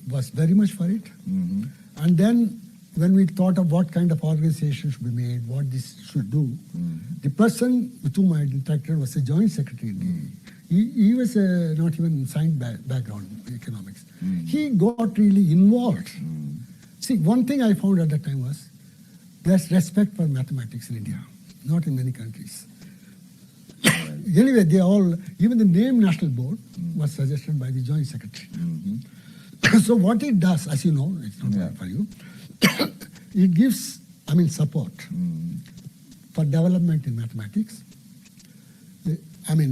was very much for it. And then when we thought of what kind of organization should be made, what this should do, the person with whom I interacted was a joint secretary. He was not even science background, economics. He got really involved. See, one thing I found at that time was there's respect for mathematics in India, not in many countries. Anyway, they all, even the name National Board was suggested by the Joint Secretary. So what it does, as you know, it's not right for you, it gives, support for development in mathematics,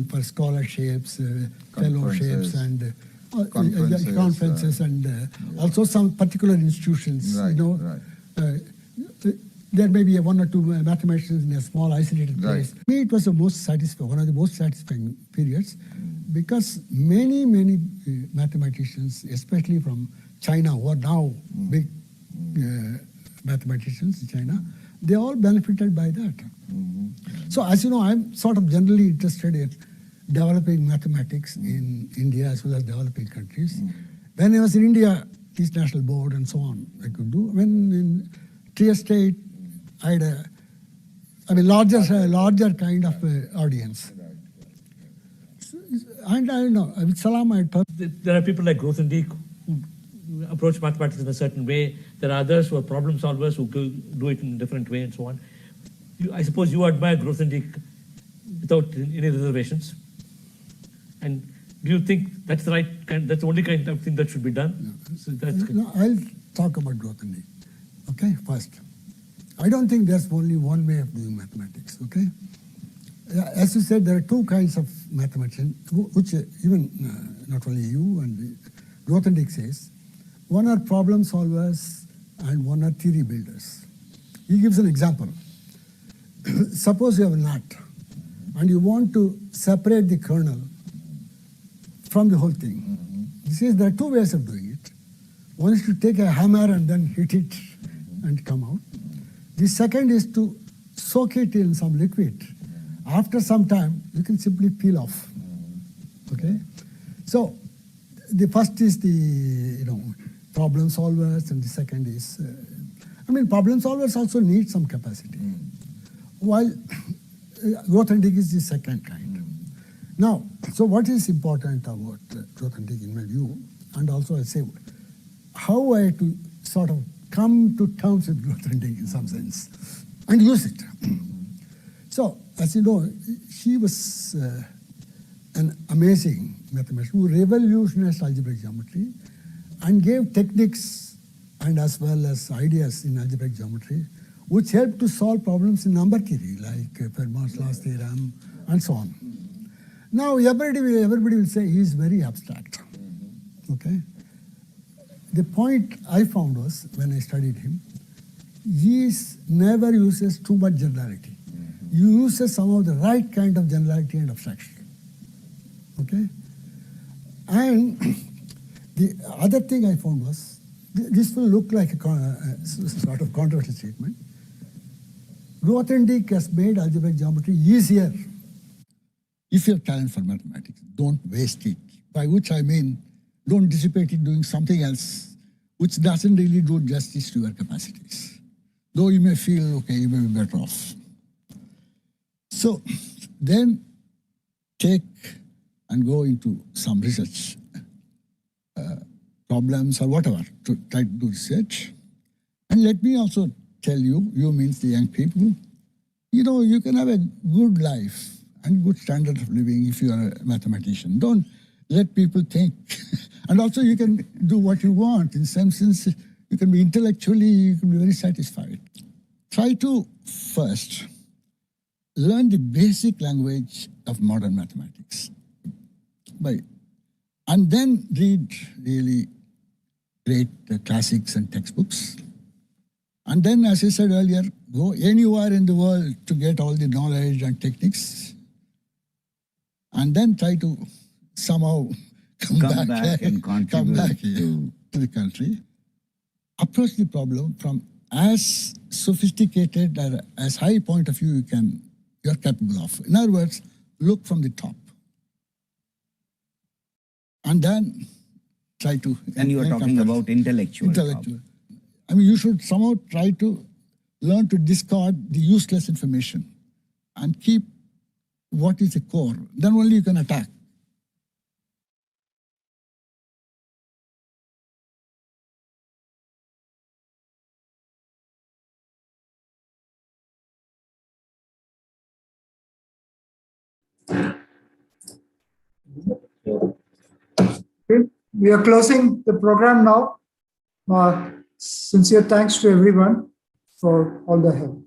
for scholarships, fellowships, and conferences, and also some particular institutions, there may be one or two mathematicians in a small isolated place. For me, it was the most satisfying, one of the most satisfying periods, because many mathematicians, especially from China, who are now big mathematicians in China, they all benefited by that. So as you know, I'm sort of generally interested in developing mathematics in India as well as developing countries. When I was in India, East National Board and so on, I could do. When in Trieste State, I had a larger kind of audience. And I know, with Salam, there are people like Grothendieck who approach mathematics in a certain way. There are others who are problem solvers who do it in a different way and so on. I suppose you admire Grothendieck without any reservations. And do you think that's the right kind, that's the only kind of thing that should be done? So I'll talk about Grothendieck. Okay, first. I don't think there's only one way of doing mathematics, okay? As you said, there are two kinds of mathematicians, which even not only you and Grothendieck says, one are problem solvers and one are theory builders. He gives an example. Suppose you have a nut and you want to separate the kernel from the whole thing. He says there are two ways of doing it. One is to take a hammer and then hit it and come out. The second is to soak it in some liquid. After some time, you can simply peel off. Okay? So the first is the problem solvers, and the second is problem solvers also need some capacity. While Grothendieck is the second kind. Now, so what is important about Grothendieck in my view, and also I say how I had to sort of come to terms with Grothendieck in some sense and use it. So, as you know, she was an amazing mathematician who revolutionized algebraic geometry and gave techniques and as well as ideas in algebraic geometry which helped to solve problems in number theory like Fermat's last theorem and so on. Now, everybody will say he is very abstract. Okay? the point I found was, when I studied him, he never uses too much generality. He uses some of the right kind of generality and abstraction. Okay? And the other thing I found was, this will look like a sort of controversial statement. Grothendieck has made algebraic geometry easier. If you have talent for mathematics, don't waste it. By which I mean, don't dissipate it doing something else which doesn't really do justice to your capacities. Though you may feel, okay, you may be better off. So then take and go into some research problems or whatever to try to do research. And let me also tell you, you means the young people, you know, you can have a good life and good standard of living if you are a mathematician. Don't let people think. And also you can do what you want. In some sense, you can be intellectually, you can be very satisfied. Try to first learn the basic language of modern mathematics. And then read really great classics and textbooks. And then, as I said earlier, go anywhere in the world to get all the knowledge and techniques. And then try to somehow come back and contribute to the country. Approach the problem from as sophisticated or as high point of view you're capable of. In other words, look from the top. And then try to... And you are talking about intellectual. I mean, you should somehow try to learn to discard the useless information and keep what is the core. Then only you can attack. Okay. We are closing the program now. Sincere thanks to everyone for all the help.